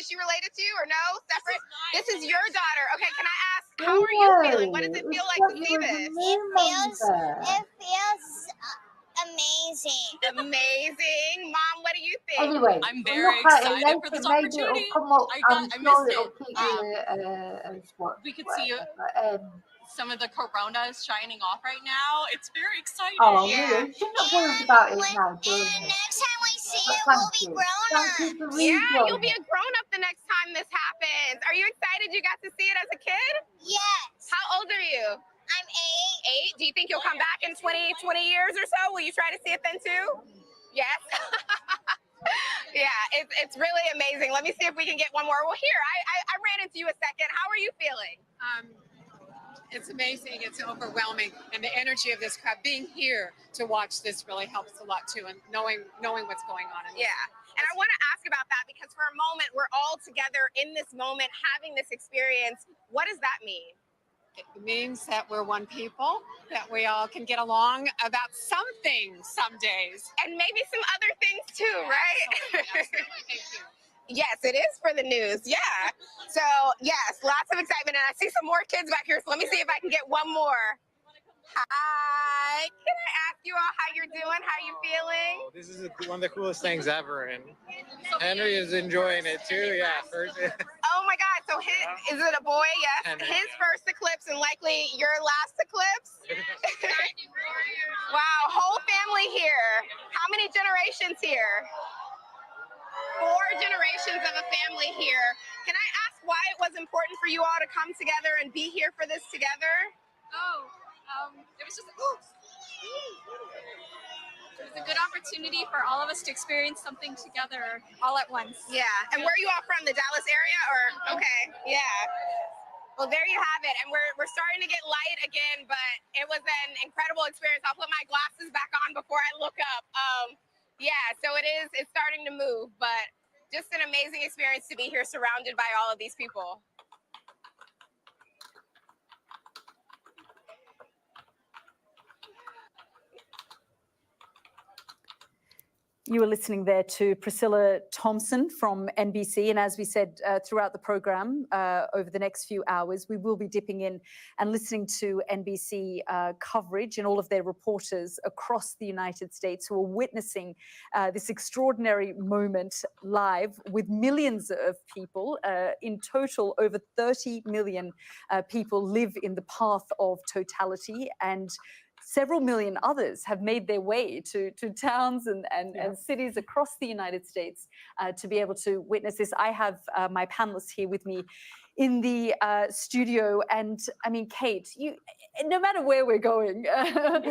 she related to you or no? Separate? This is your daughter. Okay, can I ask, how are you feeling? What does it feel like to see this? It feels amazing. Amazing. Mom, what do you think? Anyway, I'm we'll look at it later. Maybe it'll come up. I'm sure it'll keep you as what. We could see whatever. some of the coronas shining off right now. It's very exciting. Oh, really? You're not worried about it now, Julie. Next time we see But it, thank we'll be you. grown Thank you up. for Yeah, you'll rejoining. be a grown-up the next time this happens. Are you excited you got to see it as a kid? Yes. How old are you? I'm 8. 8? Do you think you'll come back in 20 years or so? Will you try to see it then too? Yes. Yeah, it's really amazing. Let me see if we can get one more. Well, here, I ran into you a second. How are you feeling? It's amazing. It's overwhelming, and the energy of this crowd. Being here to watch this really helps a lot too, and knowing what's going on. Yeah. And I want to ask about that because for a moment we're all together in this moment having this experience. What does that mean? It means that we're one people, that we all can get along about some things some days. And maybe some other things too, right? Absolutely. Thank you. Yes, it is for the news. Yeah. So, yes, lots of excitement. And I see some more kids back here. So let me see if I can get one more. Hi. Can I ask you all how you're doing? How you feeling? Oh, this is one of the coolest things ever, and Henry is enjoying it too. Yeah, first. Oh my God! So is it a boy? Yes. Henry, his yeah. first eclipse and likely your last eclipse. Wow, whole family here. How many generations here? 4 generations of a family here. Can I ask why it was important for you all to come together and be here for this together? It was just it was a good opportunity for all of us to experience something together all at once. Yeah. And where are you all from? The Dallas area or? Okay. Yeah. Well, there you have it. And we're starting to get light again, but it was an incredible experience. I'll put my glasses back on before I look up. Yeah, so it's starting to move, but just an amazing experience to be here surrounded by all of these people. You were listening there to Priscilla Thompson from NBC. And as we said throughout the program, over the next few hours, we will be dipping in and listening to NBC coverage and all of their reporters across the United States who are witnessing this extraordinary moment live with millions of people. In total, over 30 million people live in the path of totality, and several million others have made their way to towns and cities across the United States to be able to witness this. I have my panelists here with me in the studio. And I mean, Kate, no matter where we're going,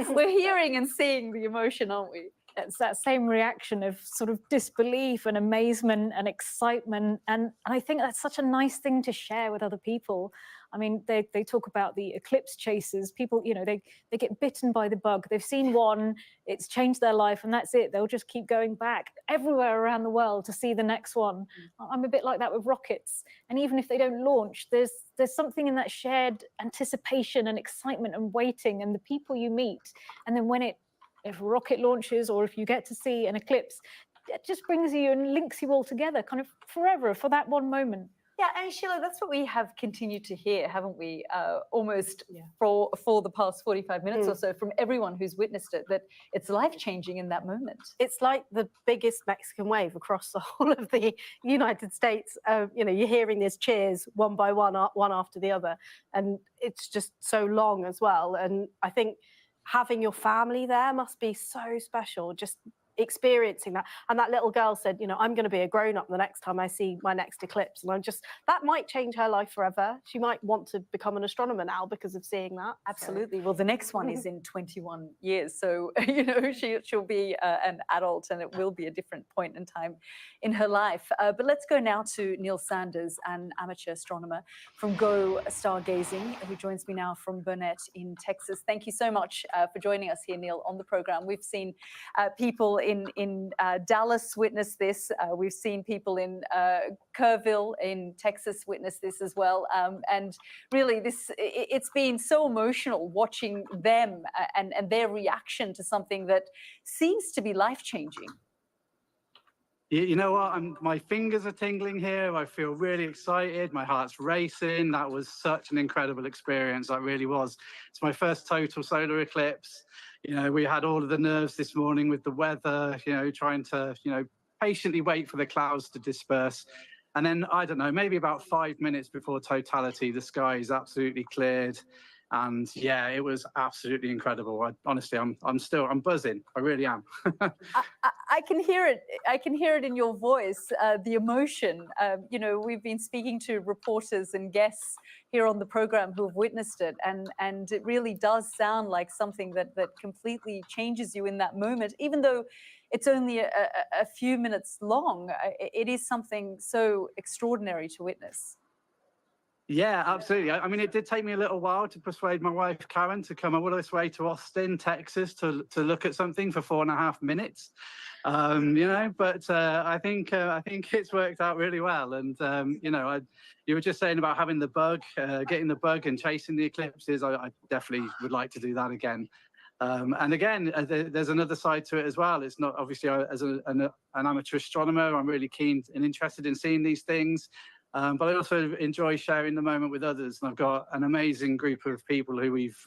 we're hearing and seeing the emotion, aren't we? It's that same reaction of sort of disbelief and amazement and excitement. And I think that's such a nice thing to share with other people. I mean, they talk about the eclipse chasers. People, they get bitten by the bug. They've seen one, it's changed their life, and that's it. They'll just keep going back everywhere around the world to see the next one. I'm a bit like that with rockets. And even if they don't launch, there's something in that shared anticipation and excitement and waiting and the people you meet. And then if a rocket launches or if you get to see an eclipse, it just brings you and links you all together kind of forever for that one moment. Yeah, and Sheila, that's what we have continued to hear, haven't we? Almost for the past 45 minutes or so from everyone who's witnessed it, that it's life-changing in that moment. It's like the biggest Mexican wave across the whole of the United States. You're hearing these cheers one by one after the other, and it's just so long as well. And I think having your family there must be so special, just experiencing that. And that little girl said, I'm going to be a grown-up the next time I see my next eclipse. And that might change her life forever. She might want to become an astronomer now because of seeing that. Absolutely. Well, the next one is in 21 years. So, she'll be an adult, and it will be a different point in time in her life. But let's go now to Neil Sanders, an amateur astronomer from Go Stargazing, who joins me now from Burnett in Texas. Thank you so much for joining us here, Neil, on the program. We've seen people in Dallas witness this. We've seen people in Kerrville in Texas witness this as well. And really, it's been so emotional watching them and their reaction to something that seems to be life-changing. You know what? My fingers are tingling here. I feel really excited. My heart's racing. That was such an incredible experience. That really was. It's my first total solar eclipse. We had all of the nerves this morning with the weather, trying to, patiently wait for the clouds to disperse. And then, I don't know, maybe about 5 minutes before totality, the sky is absolutely cleared. And yeah, it was absolutely incredible. Honestly, I'm buzzing. I really am. I can hear it. I can hear it in your voice, the emotion. We've been speaking to reporters and guests here on the program who have witnessed it, and it really does sound like something that completely changes you in that moment, even though it's only a few minutes long. It is something so extraordinary to witness. Yeah, absolutely. I mean, it did take me a little while to persuade my wife, Karen, to come all this way to Austin, Texas, to look at something for 4.5 minutes. You know, but I think it's worked out really well. And you know, you were just saying about having the bug, getting the bug and chasing the eclipses. I definitely would like to do that again. And again, there's another side to it as well. It's not obviously as an amateur astronomer, I'm really keen and interested in seeing these things. But I also enjoy sharing the moment with others, and I've got an amazing group of people who we've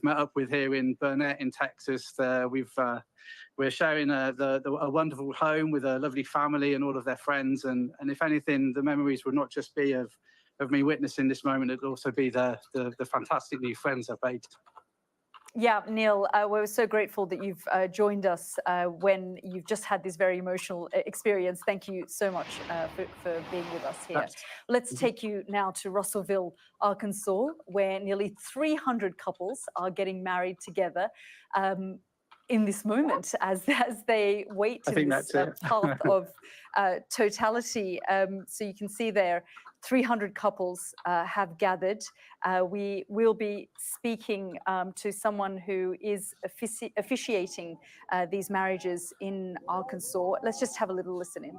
met up with here in Burnett, in Texas. We're sharing a wonderful home with a lovely family and all of their friends, and if anything, the memories would not just be of me witnessing this moment; it'll also be the fantastic new friends I've made. Yeah, Neil, we're so grateful that you've joined us when you've just had this very emotional experience. Thank you so much for being with us here. Let's take you now to Russellville, Arkansas, where nearly 300 couples are getting married together in this moment as they wait to this path of totality. So you can see there, 300 couples have gathered. We will be speaking to someone who is officiating these marriages in Arkansas. Let's just have a little listen in.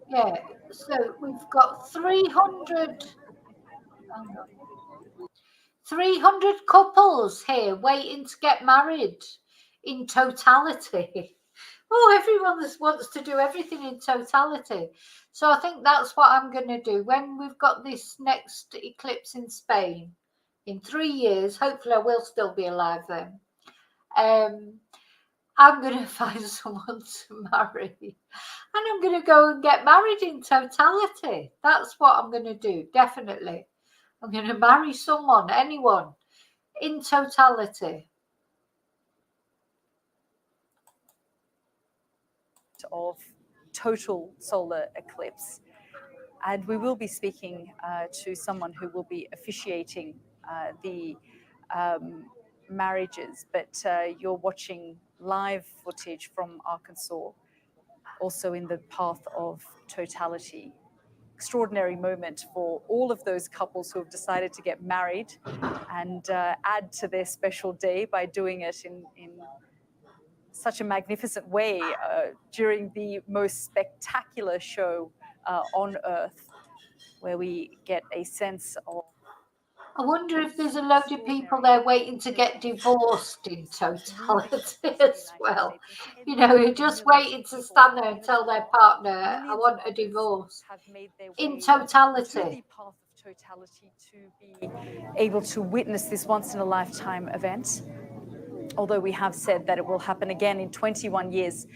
Yeah, so we've got 300 couples here waiting to get married in totality. Oh, everyone wants to do everything in totality. So I think that's what I'm going to do. When we've got this next eclipse in Spain in 3 years, hopefully I will still be alive then. I'm going to find someone to marry. And I'm going to go and get married in totality. That's what I'm going to do, definitely. I'm going to marry someone, anyone, in totality. Of total solar eclipse, and we will be speaking to someone who will be officiating the marriages, but you're watching live footage from Arkansas, also in the path of totality. Extraordinary moment for all of those couples who have decided to get married and add to their special day by doing it in such a magnificent way during the most spectacular show on Earth, where we get a sense of... I wonder if there's a load of people there waiting to get divorced in totality as well. You know, who just waiting to stand there and tell their partner, I want a divorce. In totality. Totality to be able to witness this once-in-a-lifetime event. Although we have said that it will happen again in 21 years,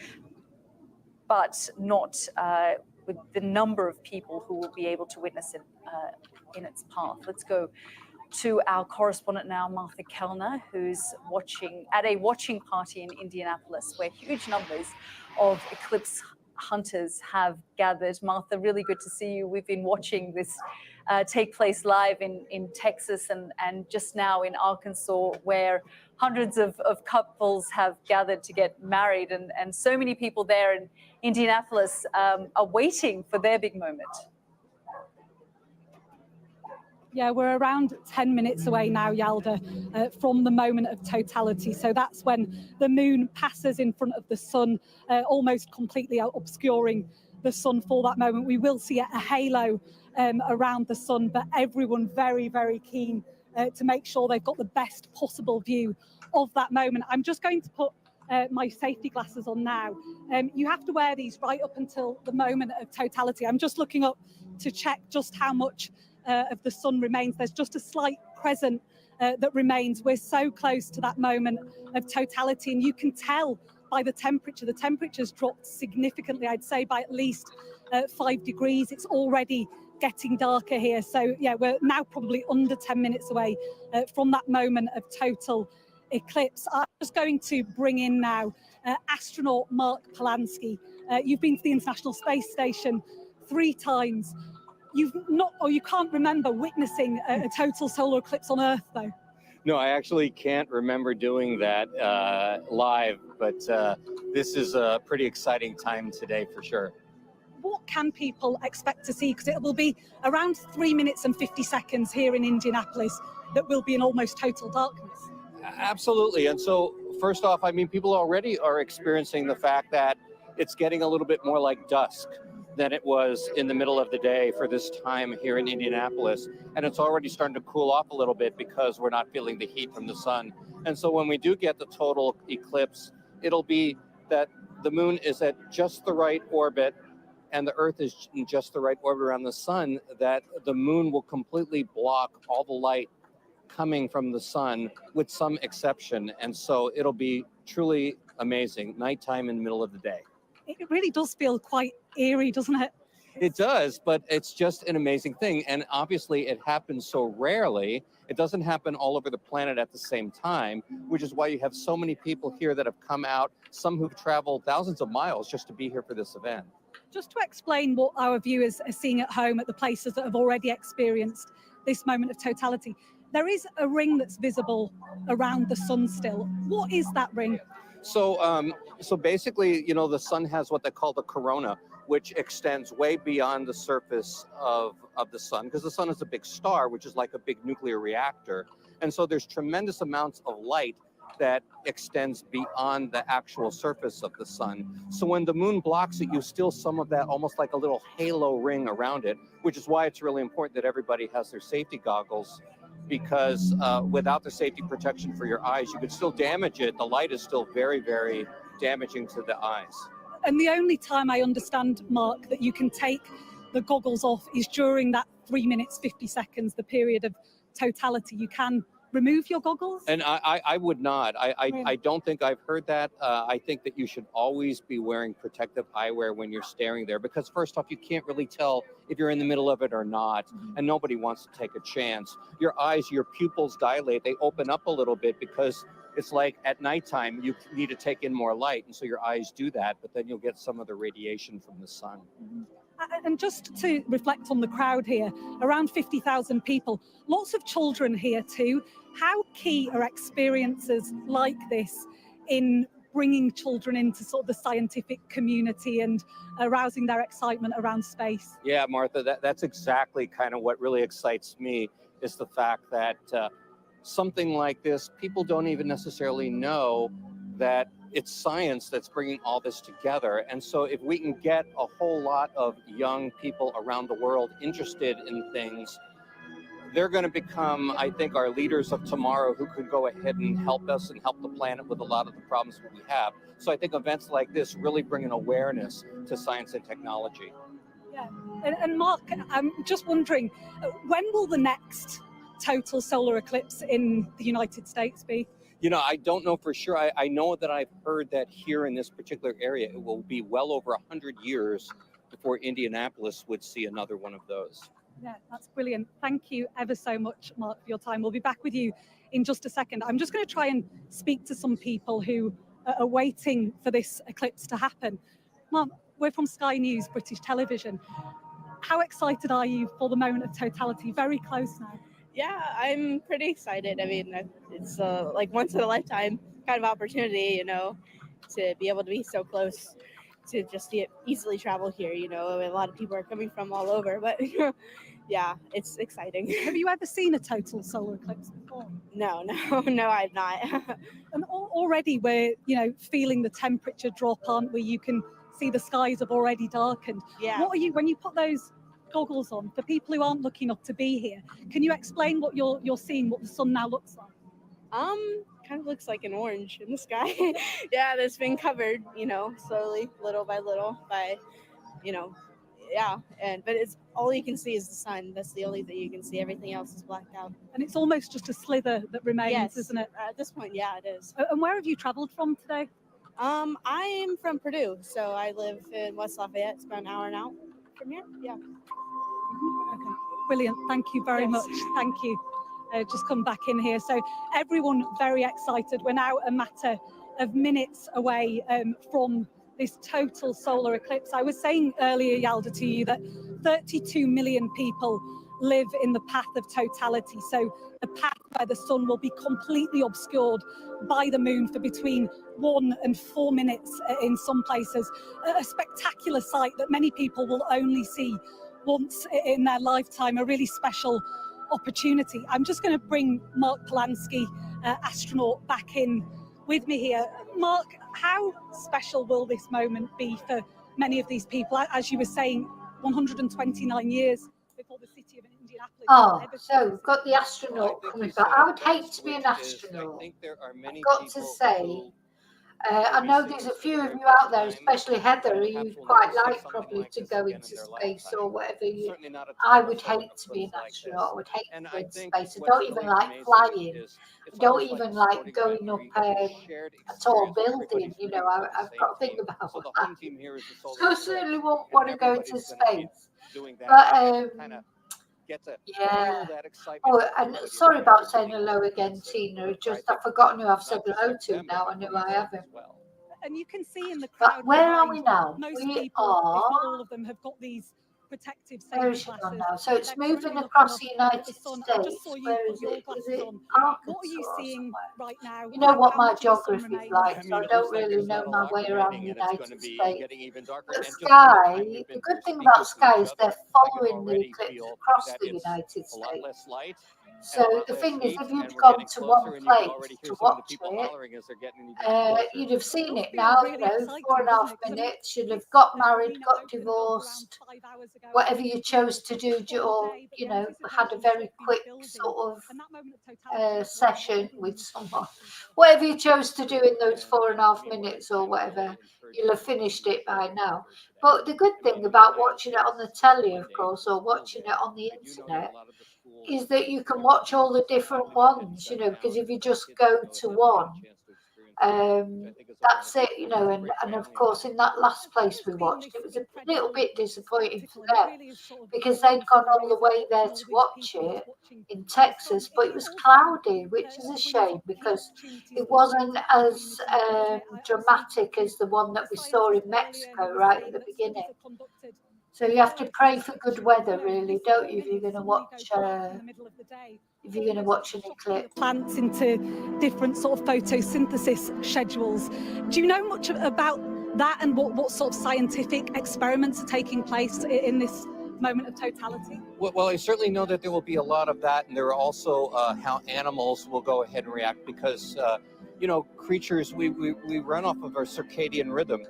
but not with the number of people who will be able to witness it in its path. Let's go to our correspondent now, Martha Kellner, who's watching at a watching party in Indianapolis, where huge numbers of eclipse hunters have gathered. Martha, really good to see you. We've been watching this take place live in Texas and just now in Arkansas, where hundreds of couples have gathered to get married, and so many people there in Indianapolis are waiting for their big moment. Yeah, we're around 10 minutes away now, Yalda, from the moment of totality. So that's when the moon passes in front of the sun, almost completely obscuring the sun for that moment. We will see a halo around the sun, but everyone very, very keen to make sure they've got the best possible view of that moment. I'm just going to put my safety glasses on now. You have to wear these right up until the moment of totality. I'm just looking up to check just how much of the sun remains. There's just a slight crescent that remains. We're so close to that moment of totality, and you can tell by the temperature's dropped significantly, I'd say by at least 5 degrees. It's already getting darker here. So yeah, we're now probably under 10 minutes away from that moment of total eclipse. I'm just going to bring in now astronaut Mark Polanski. You've been to the International Space Station 3 times. You can't remember witnessing a total solar eclipse on Earth, though. No, I actually can't remember doing that live, but this is a pretty exciting time today for sure. What can people expect to see? Because it will be around 3 minutes and 50 seconds here in Indianapolis that will be in almost total darkness. Absolutely. And so first off, I mean, people already are experiencing the fact that it's getting a little bit more like dusk than it was in the middle of the day for this time here in Indianapolis. And it's already starting to cool off a little bit because we're not feeling the heat from the sun. And so when we do get the total eclipse, it'll be that the moon is at just the right orbit and the Earth is in just the right orbit around the sun, that the moon will completely block all the light coming from the sun with some exception. And so it'll be truly amazing, nighttime in the middle of the day. It really does feel quite eerie, doesn't it? It does, but it's just an amazing thing. And obviously it happens so rarely. It doesn't happen all over the planet at the same time, which is why you have so many people here that have come out, some who've traveled thousands of miles just to be here for this event. Just to explain what our viewers are seeing at home at the places that have already experienced this moment of totality, there is a ring that's visible around the sun still. What is that ring? So basically, you know, the sun has what they call the corona, which extends way beyond the surface of the sun, because the sun is a big star, which is like a big nuclear reactor. And so there's tremendous amounts of light that extends beyond the actual surface of the sun. So when the moon blocks it, you still some of that almost like a little halo ring around it, which is why it's really important that everybody has their safety goggles, because without the safety protection for your eyes, you could still damage it. The light is still very, very damaging to the eyes. And the only time I understand, Mark, that you can take the goggles off is during that 3 minutes, 50 seconds, the period of totality. You can remove your goggles? And I would not. I don't think I've heard that. I think that you should always be wearing protective eyewear when you're staring there, because first off, you can't really tell if you're in the middle of it or not, and nobody wants to take a chance. Your eyes, your pupils dilate, they open up a little bit because it's like at nighttime, you need to take in more light, and so your eyes do that, but then you'll get some of the radiation from the sun. And just to reflect on the crowd here, around 50,000 people, lots of children here too. How key are experiences like this in bringing children into sort of the scientific community and arousing their excitement around space? Yeah, Martha, that's exactly kind of what really excites me, is the fact that something like this, people don't even necessarily know that it's science that's bringing all this together. And so if we can get a whole lot of young people around the world interested in things, they're going to become, I think, our leaders of tomorrow, who could go ahead and help us and help the planet with a lot of the problems that we have. So I think events like this really bring an awareness to science and technology. Yeah. And Mark, I'm just wondering, when will the next total solar eclipse in the United States be? You know, I don't know for sure. I know that I've heard that here in this particular area, it will be well over 100 years before Indianapolis would see another one of those. Yeah, that's brilliant. Thank you ever so much, Mark, for your time. We'll be back with you in just a second. I'm just going to try and speak to some people who are waiting for this eclipse to happen. Mark, we're from Sky News, British television. How excited are you for the moment of totality? Very close now. Yeah, I'm pretty excited. I mean, it's like once in a lifetime kind of opportunity, you know, to be able to be so close, to just easily travel here. You know, a lot of people are coming from all over, but yeah, it's exciting. Have you ever seen a total solar eclipse before? No, I've not. And already we're, you know, feeling the temperature drop, aren't we? You can see the skies have already darkened. Yeah. What are you, when you put those goggles on, for people who aren't lucky enough to be here, can you explain what you're seeing, what the sun now looks like? Kind of looks like an orange in the sky. Yeah, that's been covered, you know, slowly, little by little, by, you know, yeah. But it's all you can see is the sun. That's the only thing you can see. Everything else is blacked out. And it's almost just a slither that remains, Yes, isn't it? at this point, yeah, it is. And where have you travelled from today? I'm from Purdue, so I live in West Lafayette. It's about an hour and out from here. Yeah. Okay. Brilliant. Thank you very much. Thank you. Just come back in here. So everyone very excited. We're now a matter of minutes away from this total solar eclipse. I was saying earlier, Yalda, to you that 32 million people live in the path of totality. So the path where the sun will be completely obscured by the moon for between 1 and 4 minutes in some places. A spectacular sight that many people will only see once in their lifetime, a really special opportunity. I'm just going to bring Mark Polanski, astronaut, back in with me here. Mark, how special will this moment be for many of these people? As you were saying, 129 years before the city of Indianapolis. Oh, so we've got the astronaut coming back. I would hate to be an astronaut. I've got to say, I know there's a few of you out there, especially Heather, who you'd quite like probably to go into space or whatever. I would hate to be an astronaut. I would hate to go into space. I don't even like flying. I don't even like going up a tall building. You know, I've got to think about that. So I certainly won't want to go into space. But yeah. Oh, and sorry about saying hello again, Tina. Just I've forgotten who I've said hello to now. I know I haven't. And you can see in the crowd. But where are we now? Most We people, are. if not all of them, have got these protective safety Where is she glasses. gone now? So it's They're moving currently across the looking up United at the sun. States. I just saw you Where put is your it? Is glasses it on. Arkansas What are you or seeing somewhere? right now? You know what How my much of the sun geography is remains? like, so I don't really know my way around the United States. But sky, the good thing about sky is they're following the eclipse across the United States. So the thing is, if you'd gone to one place to watch it, you'd have seen it now, you know, 4.5 minutes, you'd have got married, got divorced, whatever you chose to do, or, you know, had a very quick sort of session with someone. Whatever you chose to do in those 4.5 minutes or whatever, you'll have finished it by now. But the good thing about watching it on the telly, of course, or watching it on the internet, is that you can watch all the different ones, you know, because if you just go to one, that's it, you know, and of course in that last place we watched, it was a little bit disappointing for them because they'd gone all the way there to watch it in Texas, but it was cloudy, which is a shame because it wasn't as dramatic as the one that we saw in Mexico right at the beginning. So you have to pray for good weather, really, don't you, if you're going to watch an eclipse. Plants into different sort of photosynthesis schedules. Do you know much about that and what sort of scientific experiments are taking place in this moment of totality? Well, I certainly know that there will be a lot of that, and there are also how animals will go ahead and react because, you know, creatures, we run off of our circadian rhythm.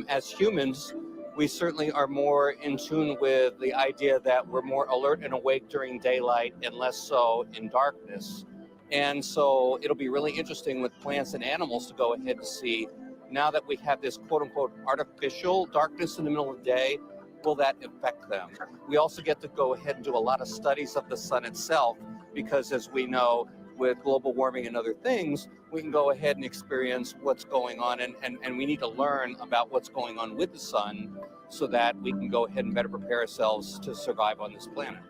As humans, we certainly are more in tune with the idea that we're more alert and awake during daylight and less so in darkness. And so it'll be really interesting with plants and animals to go ahead and see, now that we have this quote unquote artificial darkness in the middle of the day, will that affect them? We also get to go ahead and do a lot of studies of the sun itself, because as we know, with global warming and other things, we can go ahead and experience what's going on, and we need to learn about what's going on with the sun so that we can go ahead and better prepare ourselves to survive on this planet.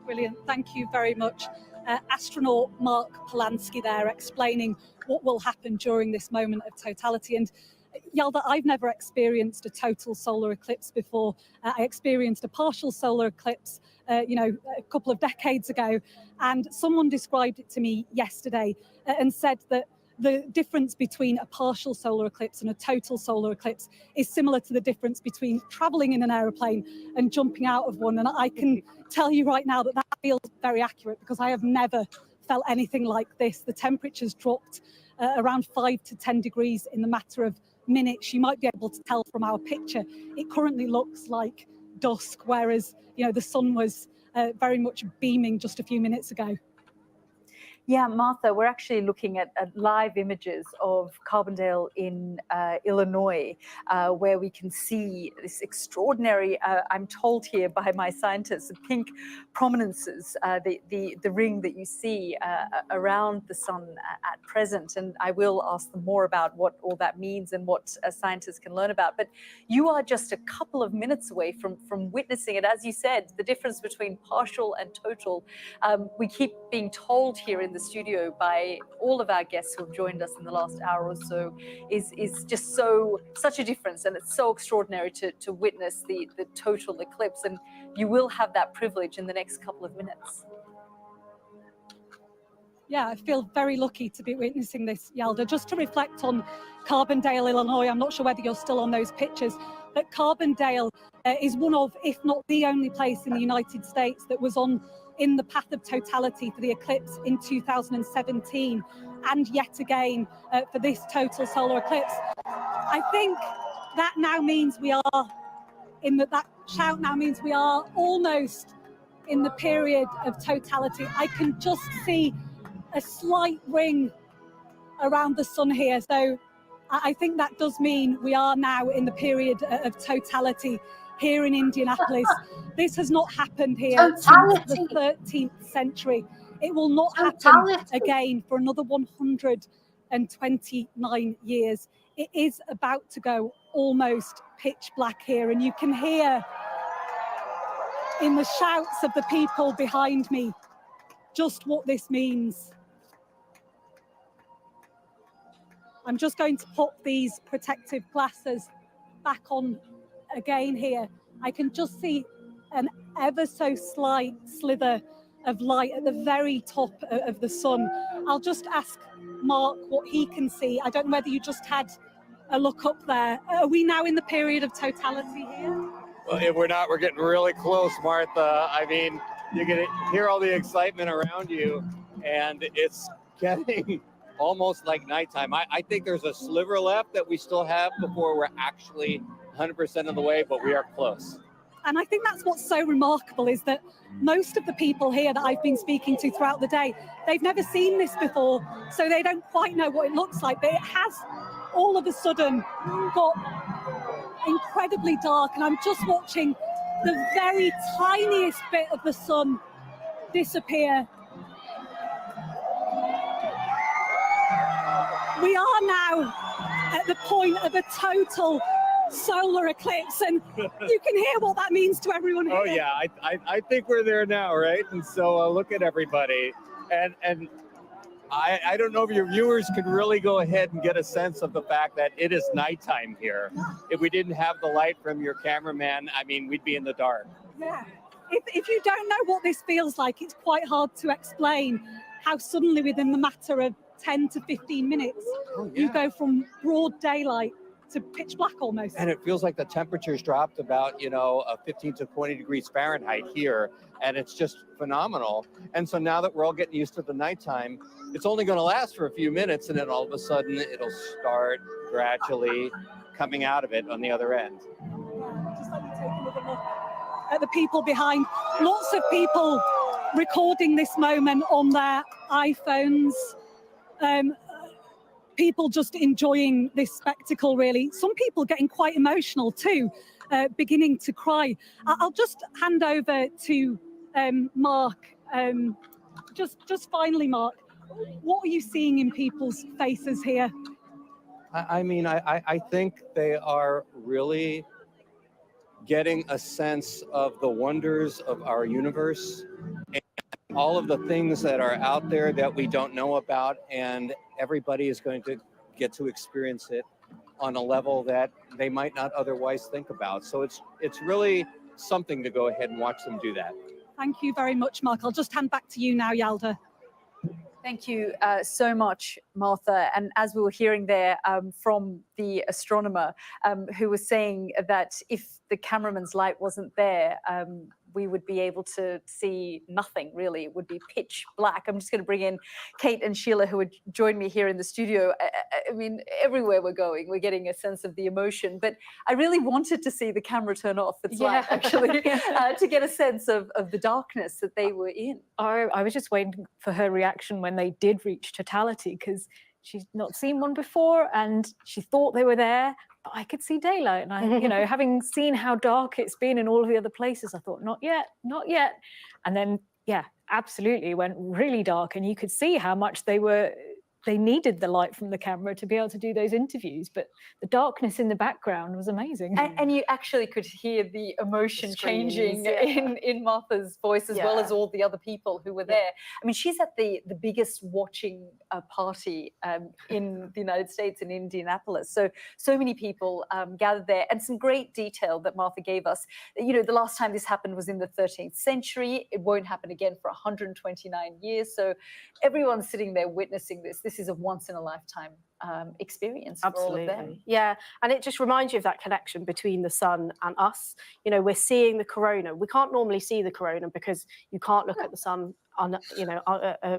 Brilliant. Thank you very much. Astronaut Mark Polanski there explaining what will happen during this moment of totality. And Yalda, I've never experienced a total solar eclipse before. I experienced a partial solar eclipse, you know, a couple of decades ago, and someone described it to me yesterday and said that the difference between a partial solar eclipse and a total solar eclipse is similar to the difference between traveling in an aeroplane and jumping out of one. And I can tell you right now that that feels very accurate because I have never felt anything like this. The temperatures dropped around 5 to 10 degrees in the matter of minutes. You might be able to tell from our picture, it currently looks like dusk, whereas, you know, the sun was very much beaming just a few minutes ago. Yeah, Martha, we're actually looking at live images of Carbondale in Illinois, where we can see this extraordinary, I'm told here by my scientists, pink prominences, the ring that you see around the sun at present. And I will ask them more about what all that means and what scientists can learn about. But you are just a couple of minutes away from witnessing it. As you said, the difference between partial and total, we keep being told here in the studio by all of our guests who have joined us in the last hour or so is just such a difference, and it's so extraordinary to witness the total eclipse, and you will have that privilege in the next couple of minutes. Yeah, I feel very lucky to be witnessing this, Yalda. Just to reflect on Carbondale, Illinois, I'm not sure whether you're still on those pictures, but Carbondale is one of, if not the only place in the United States that was in the path of totality for the eclipse in 2017, and yet again for this total solar eclipse. I think that now means we are that shout now means we are almost in the period of totality. I can just see a slight ring around the sun here, so I think that does mean we are now in the period of totality here in Indianapolis. This has not happened here since the 13th century. It will not happen again for another 129 years. It is about to go almost pitch black here, and you can hear in the shouts of the people behind me just what this means. I'm just going to pop these protective glasses back on again here. I can just see an ever so slight slither of light at the very top of the sun. I'll just ask Mark what he can see. I don't know whether you just had a look up there. Are we now in the period of totality here? Well, if we're not, we're getting really close, Martha. I mean, you can hear all the excitement around you, and it's getting almost like nighttime. I think there's a sliver left that we still have before we're actually 100% of the way, but we are close. And I think that's what's so remarkable, is that most of the people here that I've been speaking to throughout the day, they've never seen this before, so they don't quite know what it looks like. But it has all of a sudden got incredibly dark, and I'm just watching the very tiniest bit of the sun disappear. We are now at the point of a total solar eclipse, and you can hear what that means to everyone here. Oh yeah, I think we're there now, right? And so look at everybody, and I don't know if your viewers could really go ahead and get a sense of the fact that it is nighttime here. If we didn't have the light from your cameraman, I mean, we'd be in the dark. Yeah. If you don't know what this feels like, it's quite hard to explain how suddenly within the matter of 10 to 15 minutes, you go from broad daylight to pitch black almost. And it feels like the temperature's dropped about, 15 to 20 degrees Fahrenheit here, and it's just phenomenal. And so now that we're all getting used to the nighttime, it's only going to last for a few minutes, and then all of a sudden it'll start gradually coming out of it on the other end. Just let me take another look at the people behind. Lots of people recording this moment on their iPhones. People just enjoying this spectacle, really. Some people getting quite emotional too, beginning to cry. I'll just hand over to Mark. Just finally, Mark, what are you seeing in people's faces here? I think they are really getting a sense of the wonders of our universe and all of the things that are out there that we don't know about, and everybody is going to get to experience it on a level that they might not otherwise think about. So it's really something to go ahead and watch them do that. Thank you very much, Mark. I'll just hand back to you now, Yalda. Thank you so much, Martha. And as we were hearing there from the astronomer who was saying that if the cameraman's light wasn't there, we would be able to see nothing really. It would be pitch black. I'm just going to bring in Kate and Sheila, who would join me here in the studio. I mean, everywhere we're going, we're getting a sense of the emotion. But I really wanted to see the camera turn off. It's light, actually, to get a sense of the darkness that they were in. I was just waiting for her reaction when they did reach totality, because she's not seen one before and she thought they were there, but I could see daylight. And I, you know, having seen how dark it's been in all of the other places, I thought, not yet, not yet. And then, yeah, absolutely, it went really dark, and you could see how much they needed the light from the camera to be able to do those interviews, but the darkness in the background was amazing. And you actually could hear the emotion changing in Martha's voice, as well as all the other people who were there. I mean, she's at the biggest watching party in the United States, in Indianapolis. So many people gathered there, and some great detail that Martha gave us. You know, the last time this happened was in the 13th century. It won't happen again for 129 years. So everyone's sitting there witnessing this. This is a once in a lifetime experience for all of them. Yeah, and it just reminds you of that connection between the sun and us. You know, we're seeing the corona. We can't normally see the corona because you can't look at the sun on, you know,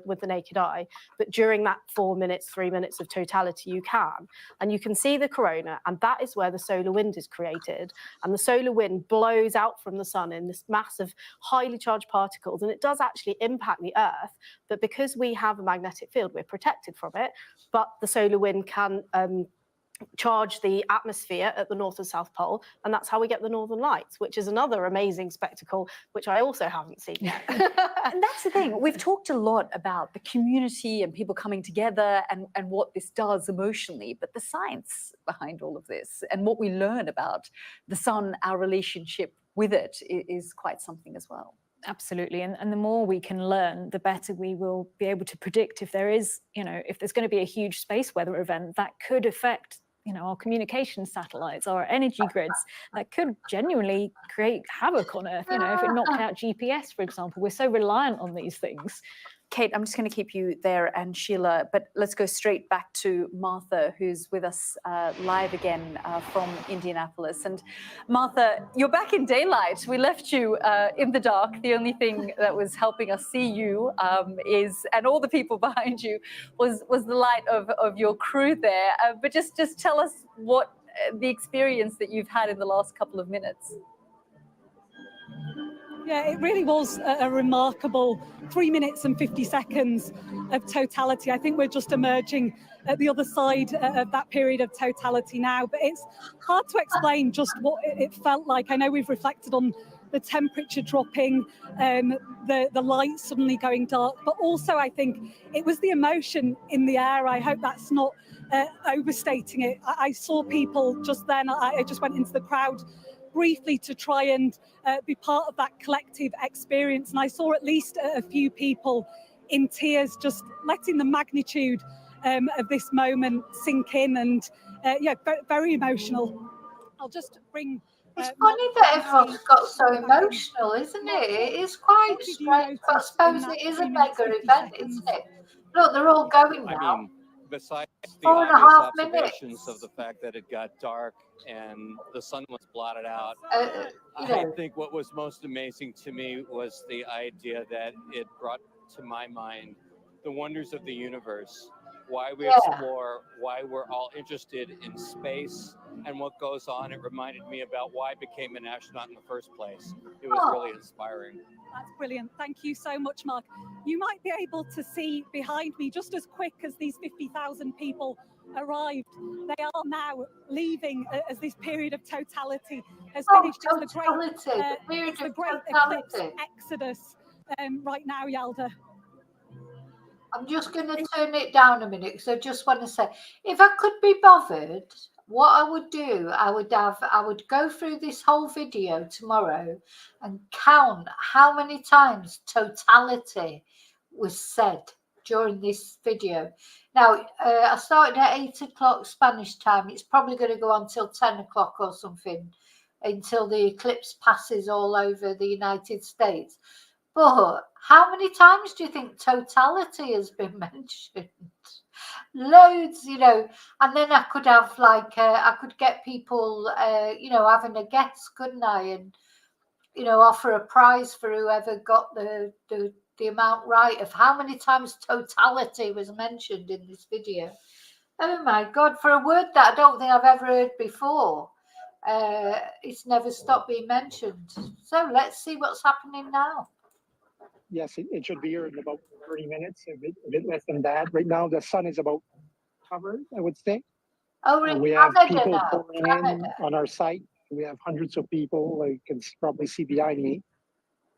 with the naked eye. But during that 4 minutes, 3 minutes of totality, you can. And you can see the corona, and that is where the solar wind is created. And the solar wind blows out from the sun in this massive, highly charged particles, and it does actually impact the Earth. But because we have a magnetic field, we're protected from it. But the solar wind can charge the atmosphere at the North and South Pole, and that's how we get the Northern Lights, which is another amazing spectacle, which I also haven't seen yet. And that's the thing. We've talked a lot about the community and people coming together and what this does emotionally, but the science behind all of this and what we learn about the sun, our relationship with it, is quite something as well. Absolutely, and the more we can learn, the better we will be able to predict if there is, you know, if there's going to be a huge space weather event that could affect, you know, our communication satellites, our energy grids, that could genuinely create havoc on Earth. You know, if it knocked out GPS, for example, we're so reliant on these things. Kate, I'm just going to keep you there, and Sheila, but let's go straight back to Martha, who's with us live again from Indianapolis. And Martha, you're back in daylight. We left you in the dark. The only thing that was helping us see you and all the people behind you, was the light of your crew there. But just tell us what the experience that you've had in the last couple of minutes. Yeah, it really was a remarkable 3 minutes and 50 seconds of totality. I think we're just emerging at the other side of that period of totality now, but it's hard to explain just what it felt like. I know we've reflected on the temperature dropping, the light suddenly going dark, but also I think it was the emotion in the air. I hope that's not overstating it. I saw people just then, I just went into the crowd briefly to try and be part of that collective experience. And I saw at least a few people in tears, just letting the magnitude of this moment sink in. And yeah, very emotional. I'll just bring... It's funny that everyone's got so emotional, isn't it? It is quite strange, but I suppose it is a mega event, isn't it? Look, they're all going now. I mean, besides the 4.5 obvious minutes. observations of the fact that it got dark and the sun was blotted out, you I know. think what was most amazing to me was the idea that it brought to my mind the wonders of the universe, why we explore, why we're all interested in space and what goes on. It reminded me about why I became an astronaut in the first place. It was really inspiring. That's brilliant. Thank you so much, Mark. You might be able to see behind me, just as quick as these 50,000 people arrived, they are now leaving as this period of totality has finished. It's the great eclipse exodus right now, Yalda. I'm just going to turn it down a minute because I just want to say, if I could be bothered, what I would do, I would go through this whole video tomorrow and count how many times totality was said during this video. Now, I started at 8 o'clock Spanish time. It's probably going to go on till 10 o'clock or something until the eclipse passes all over the United States. But how many times do you think totality has been mentioned? Loads, you know. And then I could have I could get people, you know, having a guess, couldn't I? And you know, offer a prize for whoever got the amount right of how many times totality was mentioned in this video. Oh my God, for a word that I don't think I've ever heard before, it's never stopped being mentioned. So let's see what's happening now. Yes, it should be here in about 30 minutes, a bit less than that. Right now, the sun is about covered, I would say. Oh, we're in we have Canada people now. pouring in on our site. We have hundreds of people, like you can probably see behind me.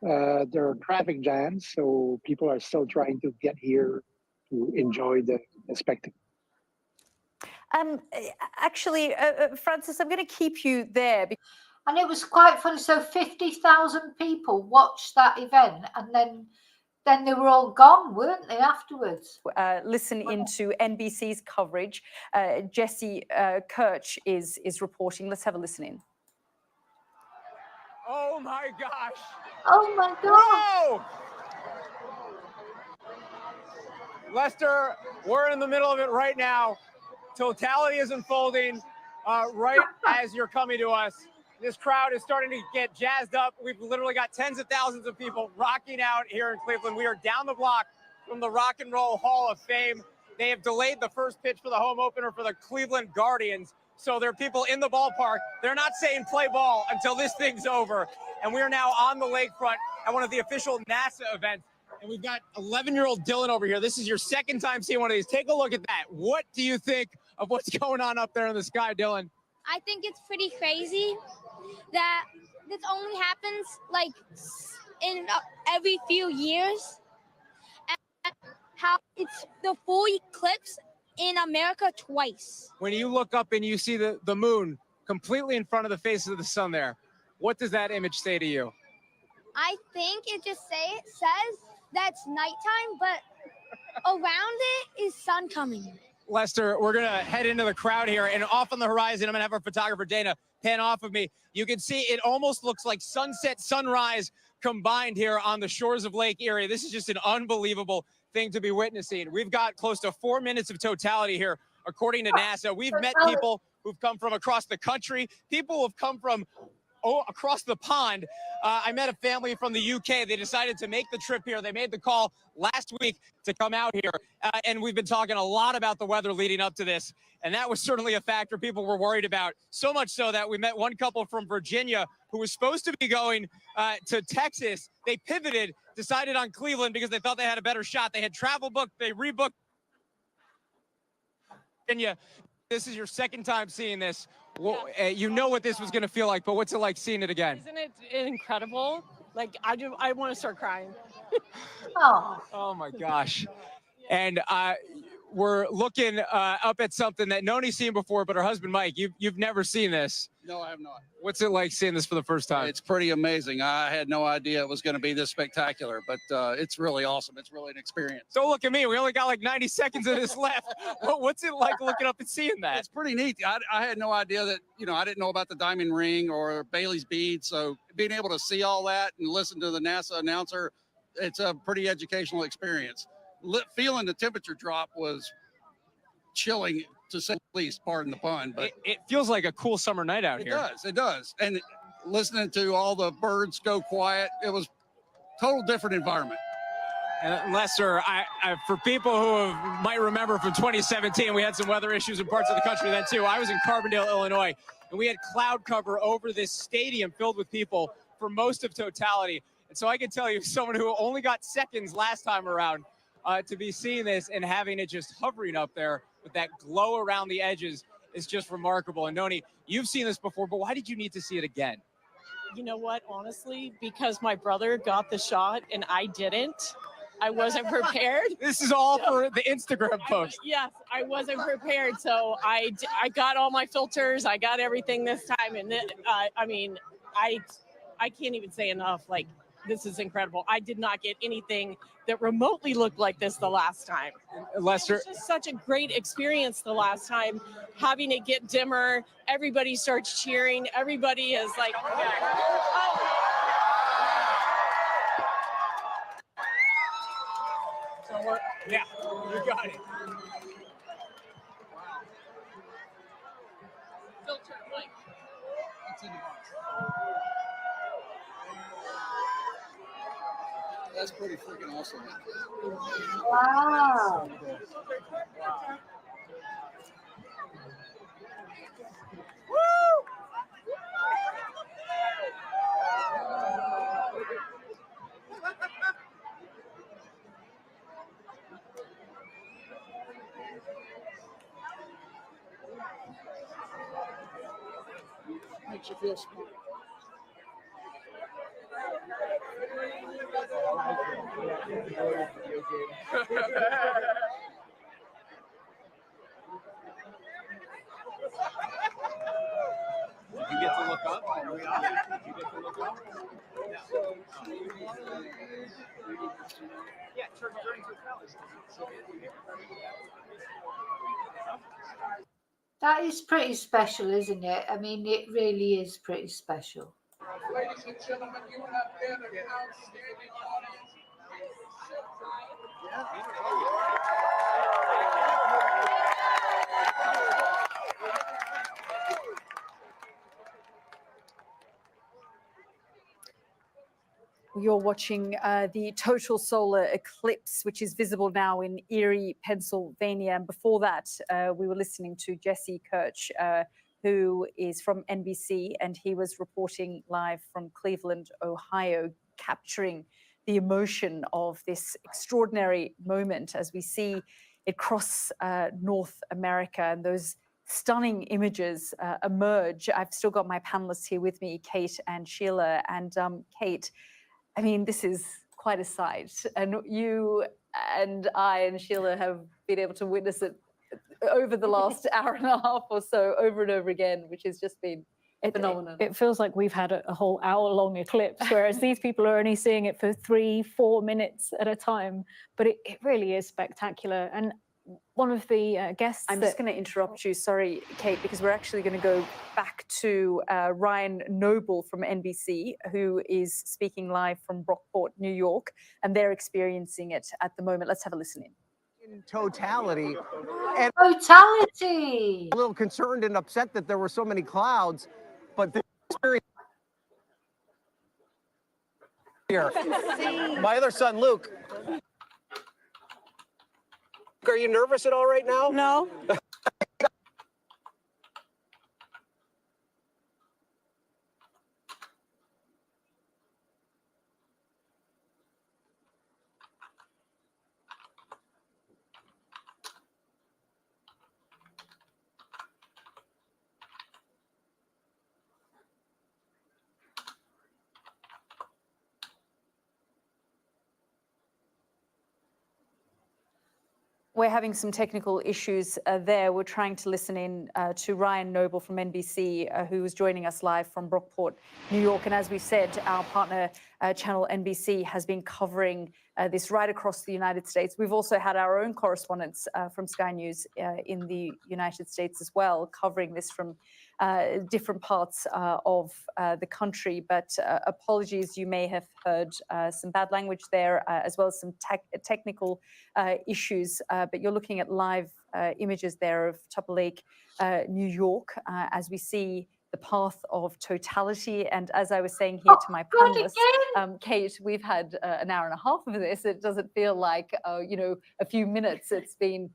There are traffic jams, so people are still trying to get here to enjoy the spectacle. Actually, Francis, I'm going to keep you there. And it was quite funny. So 50,000 people watched that event, and then they were all gone, weren't they, afterwards? Listen into NBC's coverage. Jesse Kirch is reporting. Let's have a listen in. Oh my gosh. Oh my God. Whoa! Lester, we're in the middle of it right now. Totality is unfolding right as you're coming to us. This crowd is starting to get jazzed up. We've literally got tens of thousands of people rocking out here in Cleveland. We are down the block from the Rock and Roll Hall of Fame. They have delayed the first pitch for the home opener for the Cleveland Guardians. So there are people in the ballpark. They're not saying play ball until this thing's over. And we are now on the lakefront at one of the official NASA events. And we've got 11-year-old Dylan over here. This is your second time seeing one of these. Take a look at that. What do you think of what's going on up there in the sky, Dylan? I think it's pretty crazy that this only happens like in every few years. And how it's the full eclipse in America twice. When you look up and you see the moon completely in front of the face of the sun there, what does that image say to you? I think it just says that's nighttime, but around it is sun coming. Lester, we're going to head into the crowd here, and off on the horizon, I'm going to have our photographer, Dana, pan off of me. You can see it almost looks like sunset, sunrise combined here on the shores of Lake Erie. This is just an unbelievable thing to be witnessing. We've got close to 4 minutes of totality here, according to NASA. We've met people who've come from across the country, people who have come from across the pond. I met a family from the UK. They decided to make the trip here. They made the call last week to come out here. And we've been talking a lot about the weather leading up to this. And that was certainly a factor people were worried about. So much so that we met one couple from Virginia who was supposed to be going to Texas. They pivoted, decided on Cleveland because they thought they had a better shot. They had travel booked. They rebooked Virginia. This is your second time seeing this. Well, you know what this was going to feel like, but what's it like seeing it again? Isn't it incredible? Like, I want to start crying. Oh my gosh. And we're looking up at something that Noni's seen before, but her husband, Mike, you've never seen this. No, I have not. What's it like seeing this for the first time? It's pretty amazing. I had no idea it was going to be this spectacular, but it's really awesome. It's really an experience. Don't look at me. We only got like 90 seconds of this left. What's it like looking up and seeing that? It's pretty neat. I had no idea that, I didn't know about the diamond ring or Bailey's bead. So being able to see all that and listen to the NASA announcer, it's a pretty educational experience. Feeling the temperature drop was chilling, to say the least, pardon the pun. But it feels like a cool summer night out here. It does. And listening to all the birds go quiet, it was total different environment. And Lester, for people who might remember from 2017, we had some weather issues in parts of the country then too. I was in Carbondale, Illinois, and we had cloud cover over this stadium filled with people for most of Totality. And so I can tell you, someone who only got seconds last time around, to be seeing this and having it just hovering up there with that glow around the edges is just remarkable. And Noni, you've seen this before, but why did you need to see it again? You know what, honestly, because my brother got the shot and I didn't. I wasn't prepared. This is all for the Instagram post. Yes, I wasn't prepared. So I got all my filters. I got everything this time. And I can't even say enough. Like, this is incredible. I did not get anything that remotely looked like this the last time. Lester, it was just such a great experience the last time, having it get dimmer. Everybody starts cheering. Everybody is like, yeah, you got it. Filter, like. That's pretty freaking awesome. Wow. Makes you feel smart. Did you get to look up? Are we on? Did you get to look up? Yeah, turn Totality. That is pretty special, isn't it? I mean, it really is pretty special. Ladies and gentlemen, you have been an outstanding audience. You're watching the total solar eclipse, which is visible now in Erie, Pennsylvania. And before that, we were listening to Jesse Kirch, who is from NBC, and he was reporting live from Cleveland, Ohio, capturing the emotion of this extraordinary moment as we see it cross North America and those stunning images emerge. I've still got my panelists here with me, Kate and Sheila. And Kate, I mean, this is quite a sight. And you and I and Sheila have been able to witness it over the last hour and a half or so, over and over again, which has just been phenomenal. It feels like we've had a whole hour-long eclipse, whereas these people are only seeing it for 3-4 minutes at a time. But it really is spectacular. And one of the guests... I'm just going to interrupt you, sorry, Kate, because we're actually going to go back to Ryan Noble from NBC, who is speaking live from Brockport, New York, and they're experiencing it at the moment. Let's have a listen in. In totality, and Totality. a little concerned and upset that there were so many clouds, but the experience here. My other son, Luke. Are you nervous at all right now? No. We're having some technical issues there. We're trying to listen in to Ryan Noble from NBC, who is joining us live from Brockport, New York. And as we said, our partner channel NBC has been covering this right across the United States. We've also had our own correspondents from Sky News in the United States as well, covering this from different parts of the country. But apologies, you may have heard some bad language there, as well as some technical issues. But you're looking at live images there of Tupper Lake, New York, as we see the path of totality. And as I was saying here to my panelists, Kate, we've had an hour and a half of this. It doesn't feel like, you know, a few minutes. It's been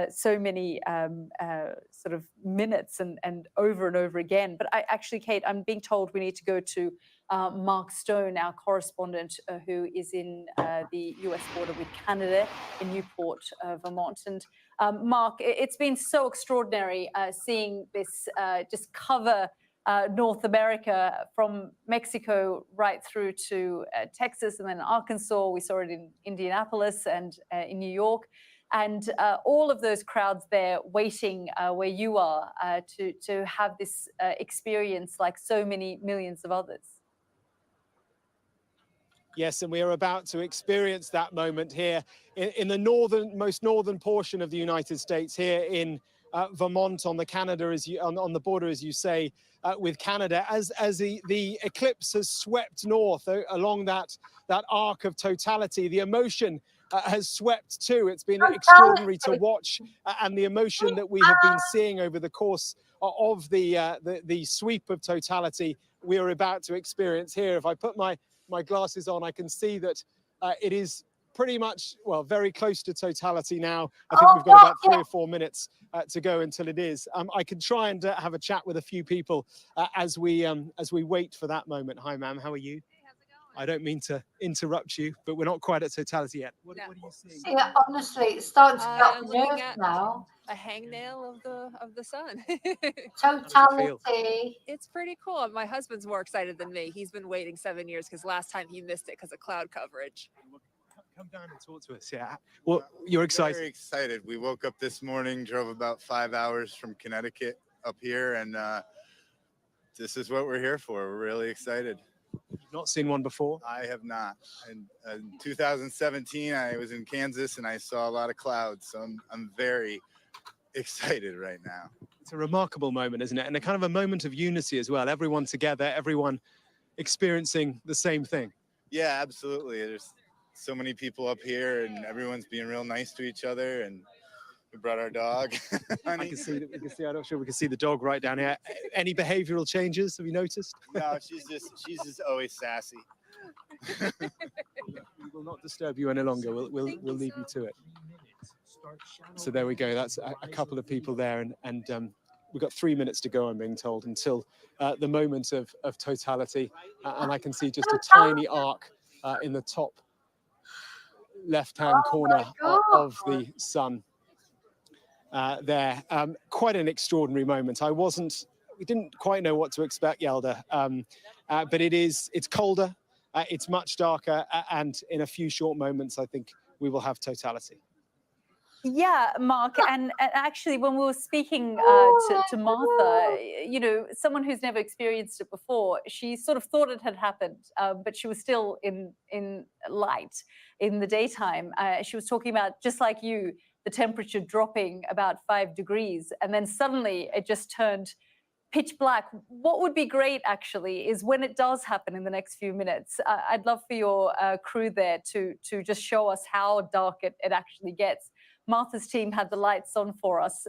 so many sort of minutes and over again. But actually, Kate, I'm being told we need to go to Mark Stone, our correspondent, who is in the US border with Canada in Newport, Vermont. And Mark, it's been so extraordinary seeing this just cover North America from Mexico right through to Texas and then Arkansas. We saw it in Indianapolis and in New York. And all of those crowds there waiting where you are to have this experience like so many millions of others. Yes, and we are about to experience that moment here in the most northern portion of the United States, here in Vermont, on the Canada, on the border, as you say, with Canada, as the eclipse has swept north along that arc of totality. The emotion has swept too. It's been extraordinary to watch, and the emotion that we have been seeing over the course of the sweep of totality we are about to experience here. If I put my glasses on, I can see that It is pretty much, well, very close to totality now. I think we've got about 3 or 4 minutes to go until it is. I can try and have a chat with a few people as we wait for that moment. Hi, ma'am. How are you? I don't mean to interrupt you, but we're not quite at totality yet. What are you seeing? Yeah, honestly, it's starting to get I'm on looking nerves at now. a hangnail of the sun. Totality. It's pretty cool. My husband's more excited than me. He's been waiting 7 years because last time he missed it because of cloud coverage. Come down and talk to us. Yeah. Well, you're excited. Very excited. We woke up this morning, drove about 5 hours from Connecticut up here, and this is what we're here for. We're really excited. You've not seen one before? I have not. In 2017, I was in Kansas and I saw a lot of clouds, so I'm very excited right now. It's a remarkable moment, isn't it? And a kind of a moment of unity as well. Everyone together, everyone experiencing the same thing. Yeah, absolutely. There's so many people up here and everyone's being real nice to each other, and we brought our dog. I can see that. We can see. I'm not sure we can see the dog right down here. Any behavioural changes? Have you noticed? No, she's just always sassy. We will not disturb you any longer. We'll leave you to it. So there we go. That's a couple of people there, and we've got 3 minutes to go, I'm being told, until the moment of totality. And I can see just a tiny arc in the top left-hand corner of the sun. There, quite an extraordinary moment. We didn't quite know what to expect, Yelda, but it's colder, it's much darker, and in a few short moments, I think we will have totality. Yeah, Mark, and actually when we were speaking to Martha, you know, someone who's never experienced it before, she sort of thought it had happened, but she was still in light in the daytime. She was talking about, just like you, the temperature dropping about 5 degrees, and then suddenly it just turned pitch black. What would be great, actually, is when it does happen in the next few minutes, I'd love for your crew there to just show us how dark it actually gets. Martha's team had the lights on for us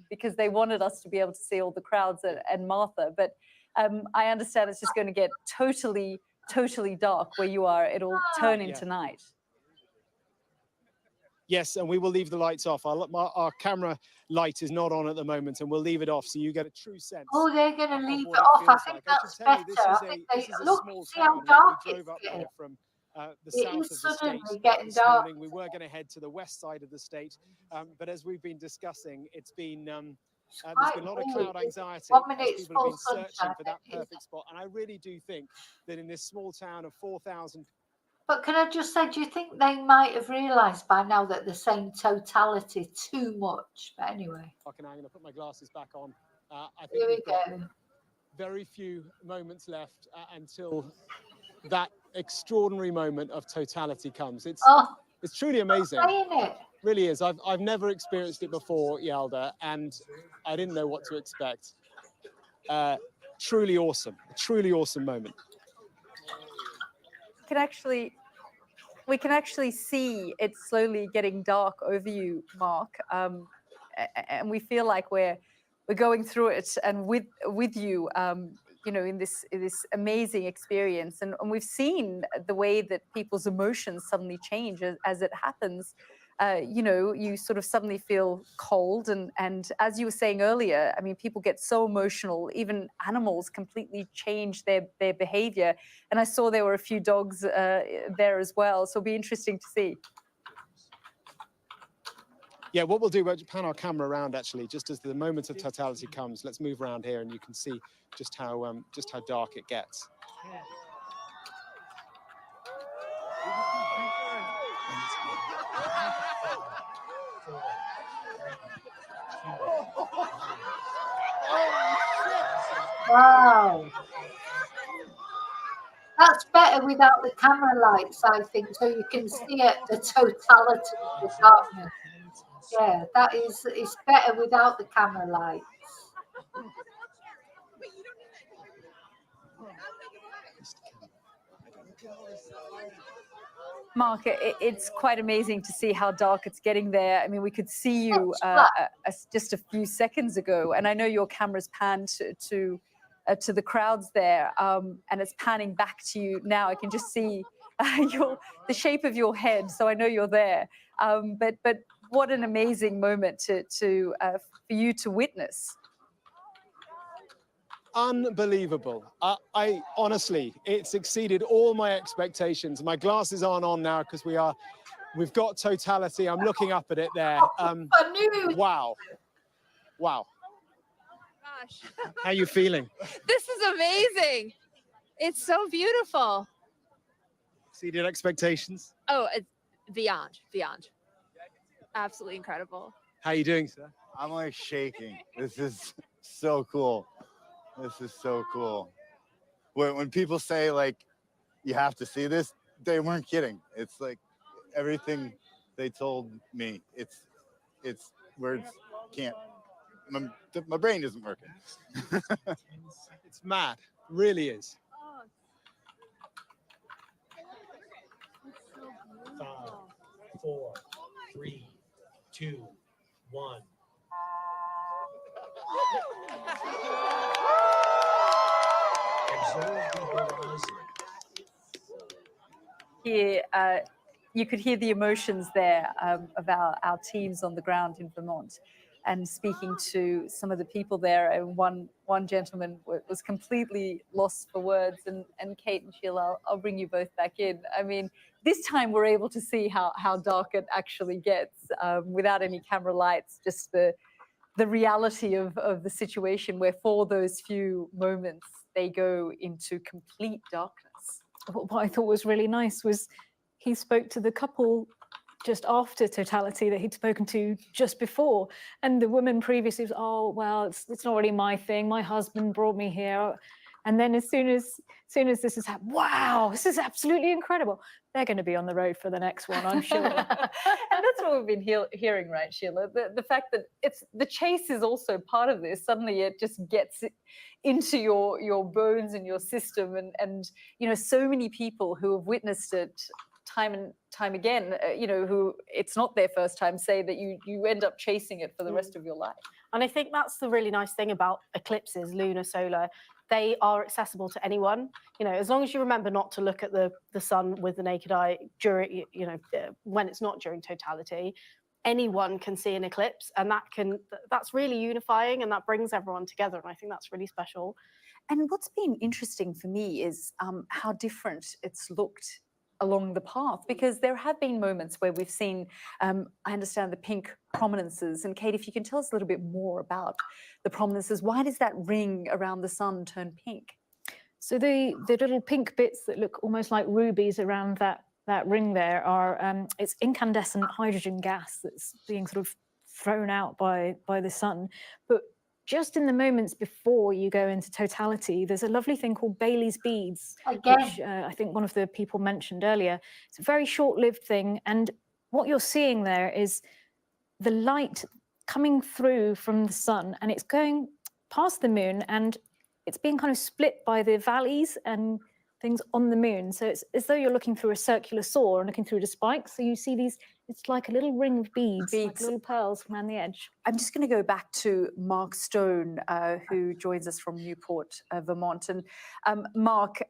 because they wanted us to be able to see all the crowds and Martha. But I understand it's just going to get totally dark where you are. It'll turn into night. Yes, and we will leave the lights off. Our camera light is not on at the moment, and we'll leave it off so you get a true sense. Oh, they're going to leave it off. I think that's better. I think they look, see how dark it's getting. From the south of the state getting this dark. morning. We were going to head to the west side of the state, but as we've been discussing, it's been there's been a lot of cloud anxiety. 1 minute People have been sunshine, searching for that perfect spot, and I really do think that in this small town of 4,000. But can I just say, do you think they might have realised by now that they're saying totality too much? But anyway. Okay, now I'm going to put my glasses back on. I think Here we we've got go. very few moments left until that extraordinary moment of totality comes. It's truly amazing. It really is. I've never experienced it before, Yelda, and I didn't know what to expect. Truly awesome. A truly awesome moment. We can actually see it slowly getting dark over you, Mark, and we feel like we're going through it and with you, you know, in this amazing experience, and we've seen the way that people's emotions suddenly change as it happens. You know, you sort of suddenly feel cold, and as you were saying earlier, I mean, people get so emotional. Even animals completely change their behavior. And I saw there were a few dogs there as well, so it'll be interesting to see. Yeah, what we'll do, we'll pan our camera around actually, just as the moment of totality comes. Let's move around here, and you can see just how dark it gets. Wow. That's better without the camera lights, I think, so you can see it, the totality of the darkness. Yeah, it's better without the camera lights. Mark, it's quite amazing to see how dark it's getting there. I mean, we could see you just a few seconds ago, and I know your camera's panned to the crowds there, and it's panning back to you now. I can just see the shape of your head, so I know you're there. But what an amazing moment for you to witness. Unbelievable. I honestly, it's exceeded all my expectations. My glasses aren't on now because we've got Totality. I'm looking up at it there. Wow. Wow. Gosh. How are you feeling? This is amazing. It's so beautiful. Exceeded expectations? Oh, it's beyond. Absolutely incredible. How are you doing, sir? I'm like shaking. This is so cool. This is so cool. When people say like, you have to see this, they weren't kidding. It's like everything they told me. It's words can't. My brain isn't working. It's mad. Really is. 5, 4, 3, 2, 1. Here, you could hear the emotions there of our teams on the ground in Vermont, and speaking to some of the people there. And one gentleman was completely lost for words. And Kate and Sheila, I'll bring you both back in. I mean, this time we're able to see how dark it actually gets without any camera lights, just the reality of the situation where for those few moments they go into complete darkness. What I thought was really nice was he spoke to the couple just after Totality that he'd spoken to just before. And the woman previously was, oh, well, it's not really my thing. My husband brought me here. And then as soon as this has happened, wow, this is absolutely incredible. They're going to be on the road for the next one, I'm sure. And that's what we've been hearing, right, Sheila? The fact that the chase is also part of this. Suddenly it just gets into your bones and your system. And so many people who have witnessed it time and time again, who it's not their first time, say that you end up chasing it for the rest of your life. And I think that's the really nice thing about eclipses, lunar, solar. They are accessible to anyone. As long as you remember not to look at the sun with the naked eye during, when it's not during totality, anyone can see an eclipse, and that's really unifying, and that brings everyone together. And I think that's really special. And what's been interesting for me is how different it's looked along the path, because there have been moments where we've seen, I understand, the pink prominences. And Kate, if you can tell us a little bit more about the prominences, why does that ring around the sun turn pink? So the little pink bits that look almost like rubies around that ring there are, it's incandescent hydrogen gas that's being sort of thrown out by the sun. But just in the moments before you go into totality, there's a lovely thing called Bailey's beads, which I think one of the people mentioned earlier. It's a very short-lived thing. And what you're seeing there is the light coming through from the sun, and it's going past the moon, and it's being kind of split by the valleys and things on the moon. So it's as though you're looking through a circular saw and looking through the spikes. So you see these, it's like a little ring of beads. Like little pearls around the edge. I'm just going to go back to Mark Stone, who joins us from Newport, Vermont. And Mark,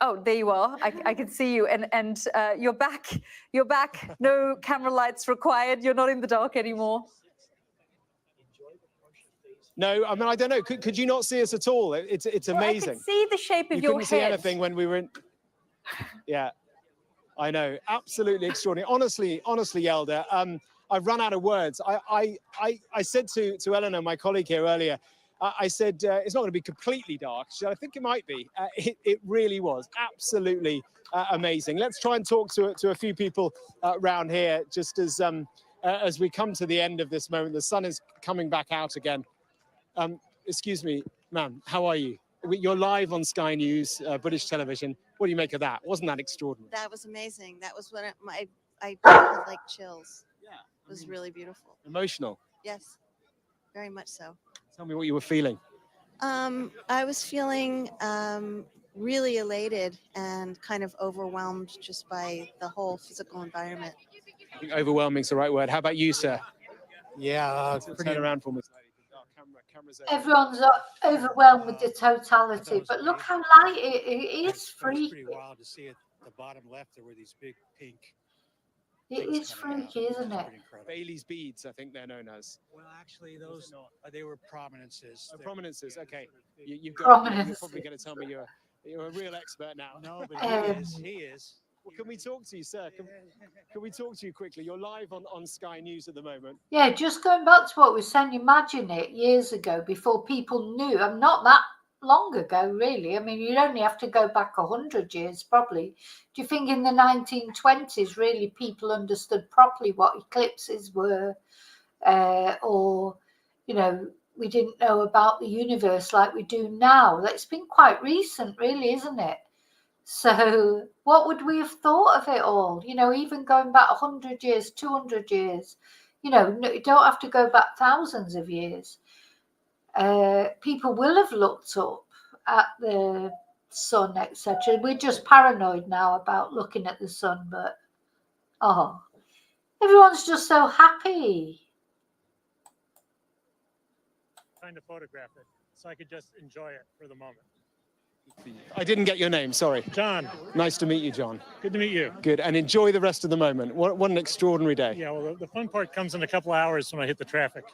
oh, there you are. I can see you. And you're back. You're back. No camera lights required. You're not in the dark anymore. No, I mean, I don't know. Could you not see us at all? It's amazing. I can see the shape of your head. You couldn't see anything when we were in. Yeah, I know. Absolutely extraordinary. Honestly, Yelda, I've run out of words. I said to Eleanor, my colleague here earlier, I said, it's not going to be completely dark. She said, I think it might be. It really was absolutely amazing. Let's try and talk to a few people around here just as we come to the end of this moment. The sun is coming back out again. Excuse me, ma'am, how are you? You're live on Sky News, British television. What do you make of that? Wasn't that extraordinary? That was amazing. That was when I had like chills. Yeah. It was really beautiful. Emotional? Yes, very much so. Tell me what you were feeling. I was feeling really elated and kind of overwhelmed just by the whole physical environment. I think overwhelming is the right word. How about you, sir? Yeah, turn around for me. Everyone's overwhelmed with the totality, but look how light it is. Freaky. Pretty wild to see it the bottom left, there were these big pink. It is freaky, isn't it? Bailey's beads, I think they're known as. Well, actually, those they were prominences. Oh, prominences. Okay, you're Prominences. probably going to tell me you're a real expert now. No, but he is. He is. Well, can we talk to you, sir? Can we talk to you quickly? You're live on Sky News at the moment. Yeah, just going back to what we were saying, imagine it years ago before people knew. I'm not that long ago, really. I mean, you'd only have to go back 100 years, probably. Do you think in the 1920s, really, people understood properly what eclipses were? Or, you know, we didn't know about the universe like we do now. That's been quite recent, really, isn't it? So what would we have thought of it all? You know, even going back 100 years, 200 years, you know, you don't have to go back thousands of years. People will have looked up at the sun, etc. We're just paranoid now about looking at the sun, but oh, everyone's just so happy. Trying to photograph it so I could just enjoy it for the moment. I didn't get your name, sorry. John. Nice to meet you, John. Good to meet you. Good, and enjoy the rest of the moment. What an extraordinary day. Yeah, well, the fun part comes in a couple hours when I hit the traffic.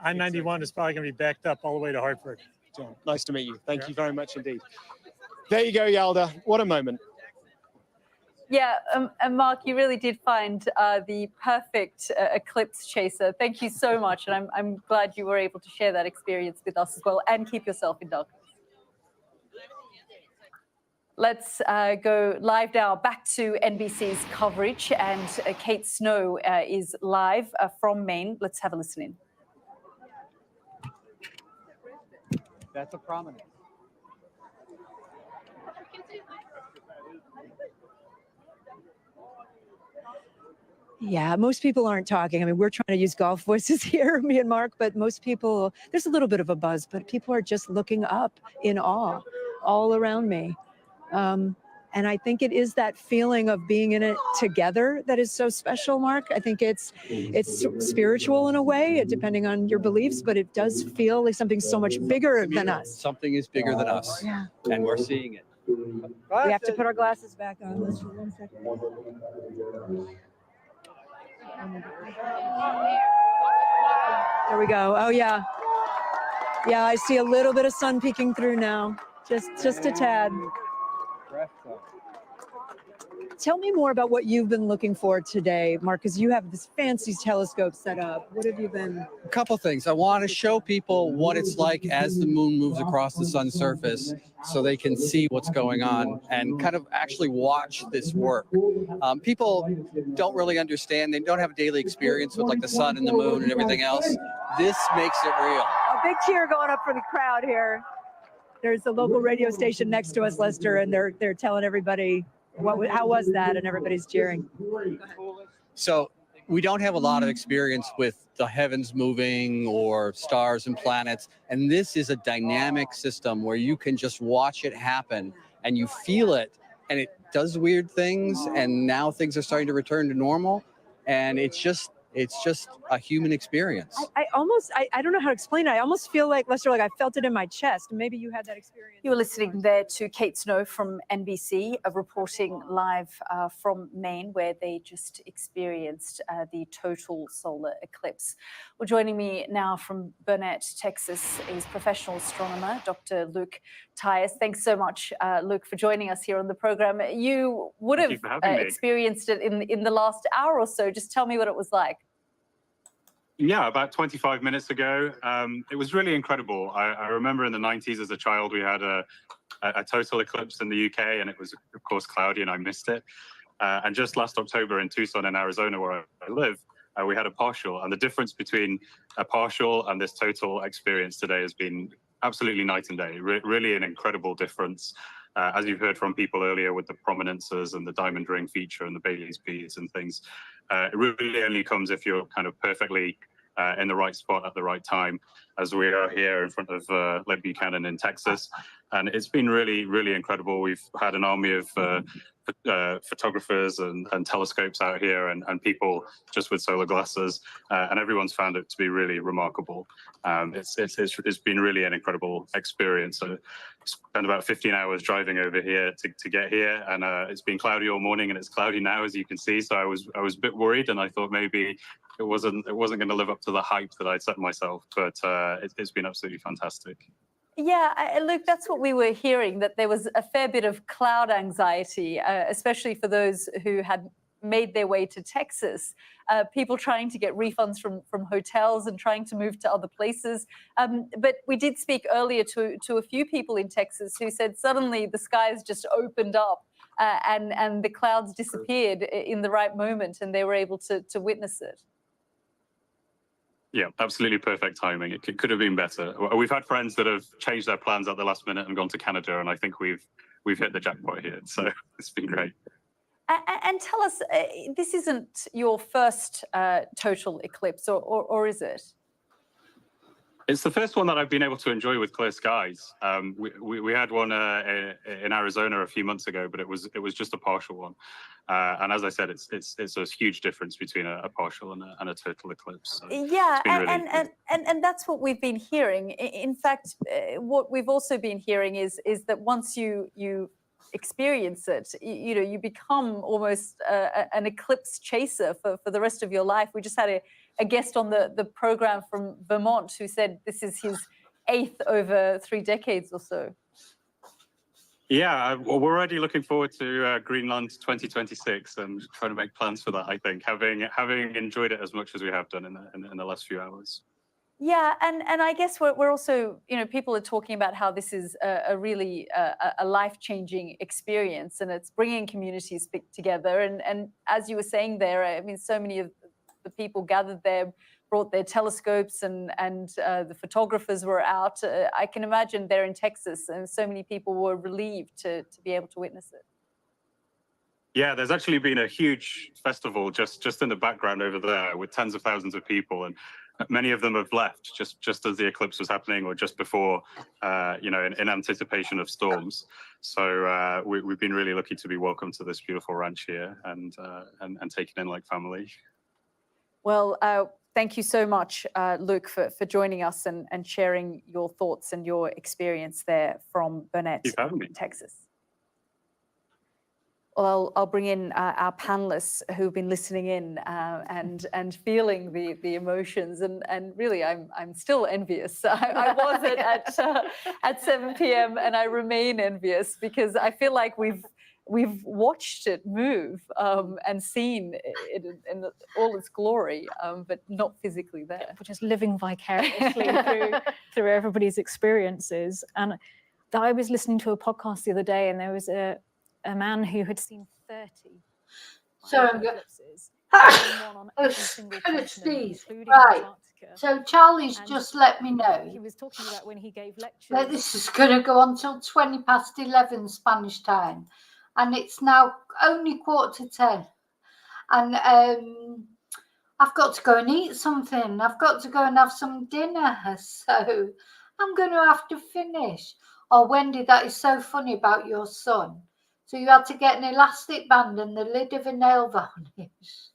I-91 is probably going to be backed up all the way to Hartford. John, nice to meet you. Thank you very much indeed. There you go, Yalda. What a moment. Yeah, and Mark, you really did find the perfect eclipse chaser. Thank you so much, and I'm glad you were able to share that experience with us as well, and keep yourself in darkness. Let's go live now back to NBC's coverage, and Kate Snow is live from Maine. Let's have a listen in. That's a prominence. Yeah, most people aren't talking. I mean, we're trying to use golf voices here, me and Mark, but most people, there's a little bit of a buzz, but people are just looking up in awe all around me. And I think it is that feeling of being in it together that is so special, Mark. I think it's spiritual in a way, depending on your beliefs, but it does feel like something so much bigger than us. Something is bigger than us. Yeah. And we're seeing it. We have to put our glasses back on. Let's for 1 second. There we go. Oh yeah. Yeah, I see a little bit of sun peeking through now. Just a tad. Tell me more about what you've been looking for today, Mark, because you have this fancy telescope set up. What have you been? A couple things. I want to show people what it's like as the moon moves across the sun's surface so they can see what's going on and kind of actually watch this work. People don't really understand. They don't have a daily experience with like the sun and the moon and everything else. This makes it real. A big cheer going up for the crowd here. There's a local radio station next to us, Lester, and they're telling everybody how was that, and everybody's cheering. So we don't have a lot of experience with the heavens moving or stars and planets. And this is a dynamic system where you can just watch it happen and you feel it and it does weird things. And now things are starting to return to normal. And it's just a human experience. I don't know how to explain it. I almost feel like, Lester, like I felt it in my chest. Maybe you had that experience. You were listening there to Kate Snow from NBC, reporting live from Maine, where they just experienced the total solar eclipse. Well, joining me now from Burnett, Texas, is professional astronomer, Dr. Luke Tyers. Thanks so much, Luke, for joining us here on the program. You would have experienced it in the last hour or so. Just tell me what it was like. Yeah, about 25 minutes ago. It was really incredible. I remember in the 90s as a child, we had a total eclipse in the UK, and it was, of course, cloudy, and I missed it. And just last October in Tucson in Arizona, where I live, we had a partial. And the difference between a partial and this total experience today has been absolutely night and day. Really an incredible difference. As you've heard from people earlier with the prominences and the diamond ring feature and the Bailey's beads and things, it really only comes if you're kind of perfectly in the right spot at the right time, as we are here in front of Lake Buchanan in Texas. And it's been really, really incredible. We've had an army of photographers and telescopes out here, and people just with solar glasses, and everyone's found it to be really remarkable. It's been really an incredible experience. I spent about 15 hours driving over here to get here, and it's been cloudy all morning, and it's cloudy now, as you can see. So I was a bit worried, and I thought maybe it wasn't going to live up to the hype that I'd set myself, but it's been absolutely fantastic. Yeah, Luke, that's what we were hearing, that there was a fair bit of cloud anxiety, especially for those who had made their way to Texas, people trying to get refunds from hotels and trying to move to other places. But we did speak earlier to a few people in Texas who said suddenly the skies just opened up and the clouds disappeared in the right moment, and they were able to witness it. Yeah, absolutely perfect timing. It could have been better. We've had friends that have changed their plans at the last minute and gone to Canada, and I think we've hit the jackpot here. So it's been great. And tell us, this isn't your first total eclipse, or is it? It's the first one that I've been able to enjoy with clear skies. We had one in Arizona a few months ago, but it was just a partial one. And as I said, it's a huge difference between a partial and a total eclipse. So yeah, really and that's what we've been hearing. In fact, what we've also been hearing is that once you experience it, you become almost an eclipse chaser for the rest of your life. We just had a guest on the program from Vermont who said this is his 8th over 3 decades or so. Yeah, well, we're already looking forward to Greenland 2026 and trying to make plans for that. I think having enjoyed it as much as we have done in the last few hours. Yeah, and I guess we're also, people are talking about how this is a really a life-changing experience, and it's bringing communities together. And as you were saying there, I mean, so many of the people gathered there brought their telescopes, and the photographers were out. I can imagine they're in Texas, and so many people were relieved to be able to witness it. Yeah, there's actually been a huge festival just in the background over there with tens of thousands of people, and many of them have left just as the eclipse was happening or just before, in anticipation of storms. So we've been really lucky to be welcomed to this beautiful ranch here and taken in like family. Well, thank you so much, Luke, for joining us and sharing your thoughts and your experience there from Burnett, Texas. Well, I'll bring in our panelists who've been listening in and feeling the emotions, and really, I'm still envious. I was at 7 p.m. and I remain envious because I feel like we've watched it move and seen it in all its glory, but not physically there. We're just living vicariously through everybody's experiences. And I was listening to a podcast the other day, and there was a man who had seen 30 eclipses. Right. So Charlie's just let me know. He was talking about when he gave lectures. That this is going to go on till 11:20 Spanish time, and it's now only 9:45. And I've got to go and eat something. I've got to go and have some dinner. So I'm going to have to finish. Oh, Wendy, that is so funny about your son. So you had to get an elastic band and the lid of a nail varnish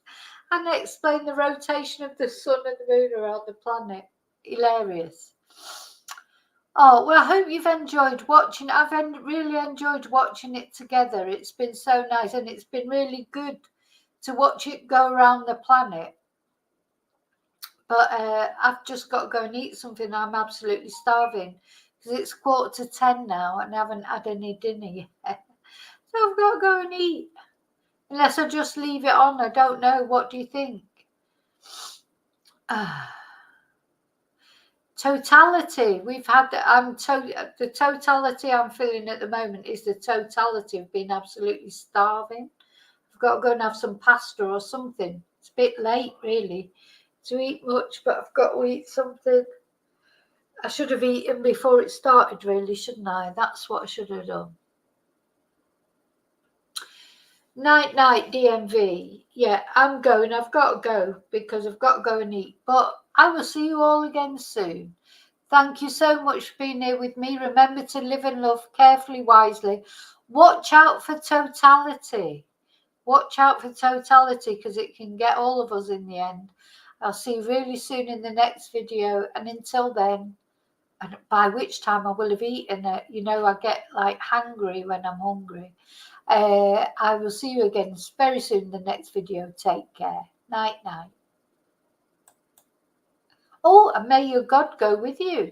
and explain the rotation of the sun and the moon around the planet. Hilarious. Oh, well, I hope you've enjoyed watching. I've really enjoyed watching it together. It's been so nice, and it's been really good to watch it go around the planet. But I've just got to go and eat something. I'm absolutely starving because it's 10:15 now and I haven't had any dinner yet. So I've got to go and eat. Unless I just leave it on. I don't know. What do you think? Totality. We've had the totality I'm feeling at the moment is the totality of being absolutely starving. I've got to go and have some pasta or something. It's a bit late, really, to eat much, but I've got to eat something. I should have eaten before it started, really, shouldn't I? That's what I should have done. Night, night, DMV. Yeah, I'm going. I've got to go because I've got to go and eat. But I will see you all again soon. Thank you so much for being here with me. Remember to live and love carefully, wisely. Watch out for totality. Watch out for totality because it can get all of us in the end. I'll see you really soon in the next video. And until then, and by which time I will have eaten it, you know, I get like hungry when I'm hungry. I will see you again very soon in the next video. Take care. Night, night. Oh, and may your God go with you.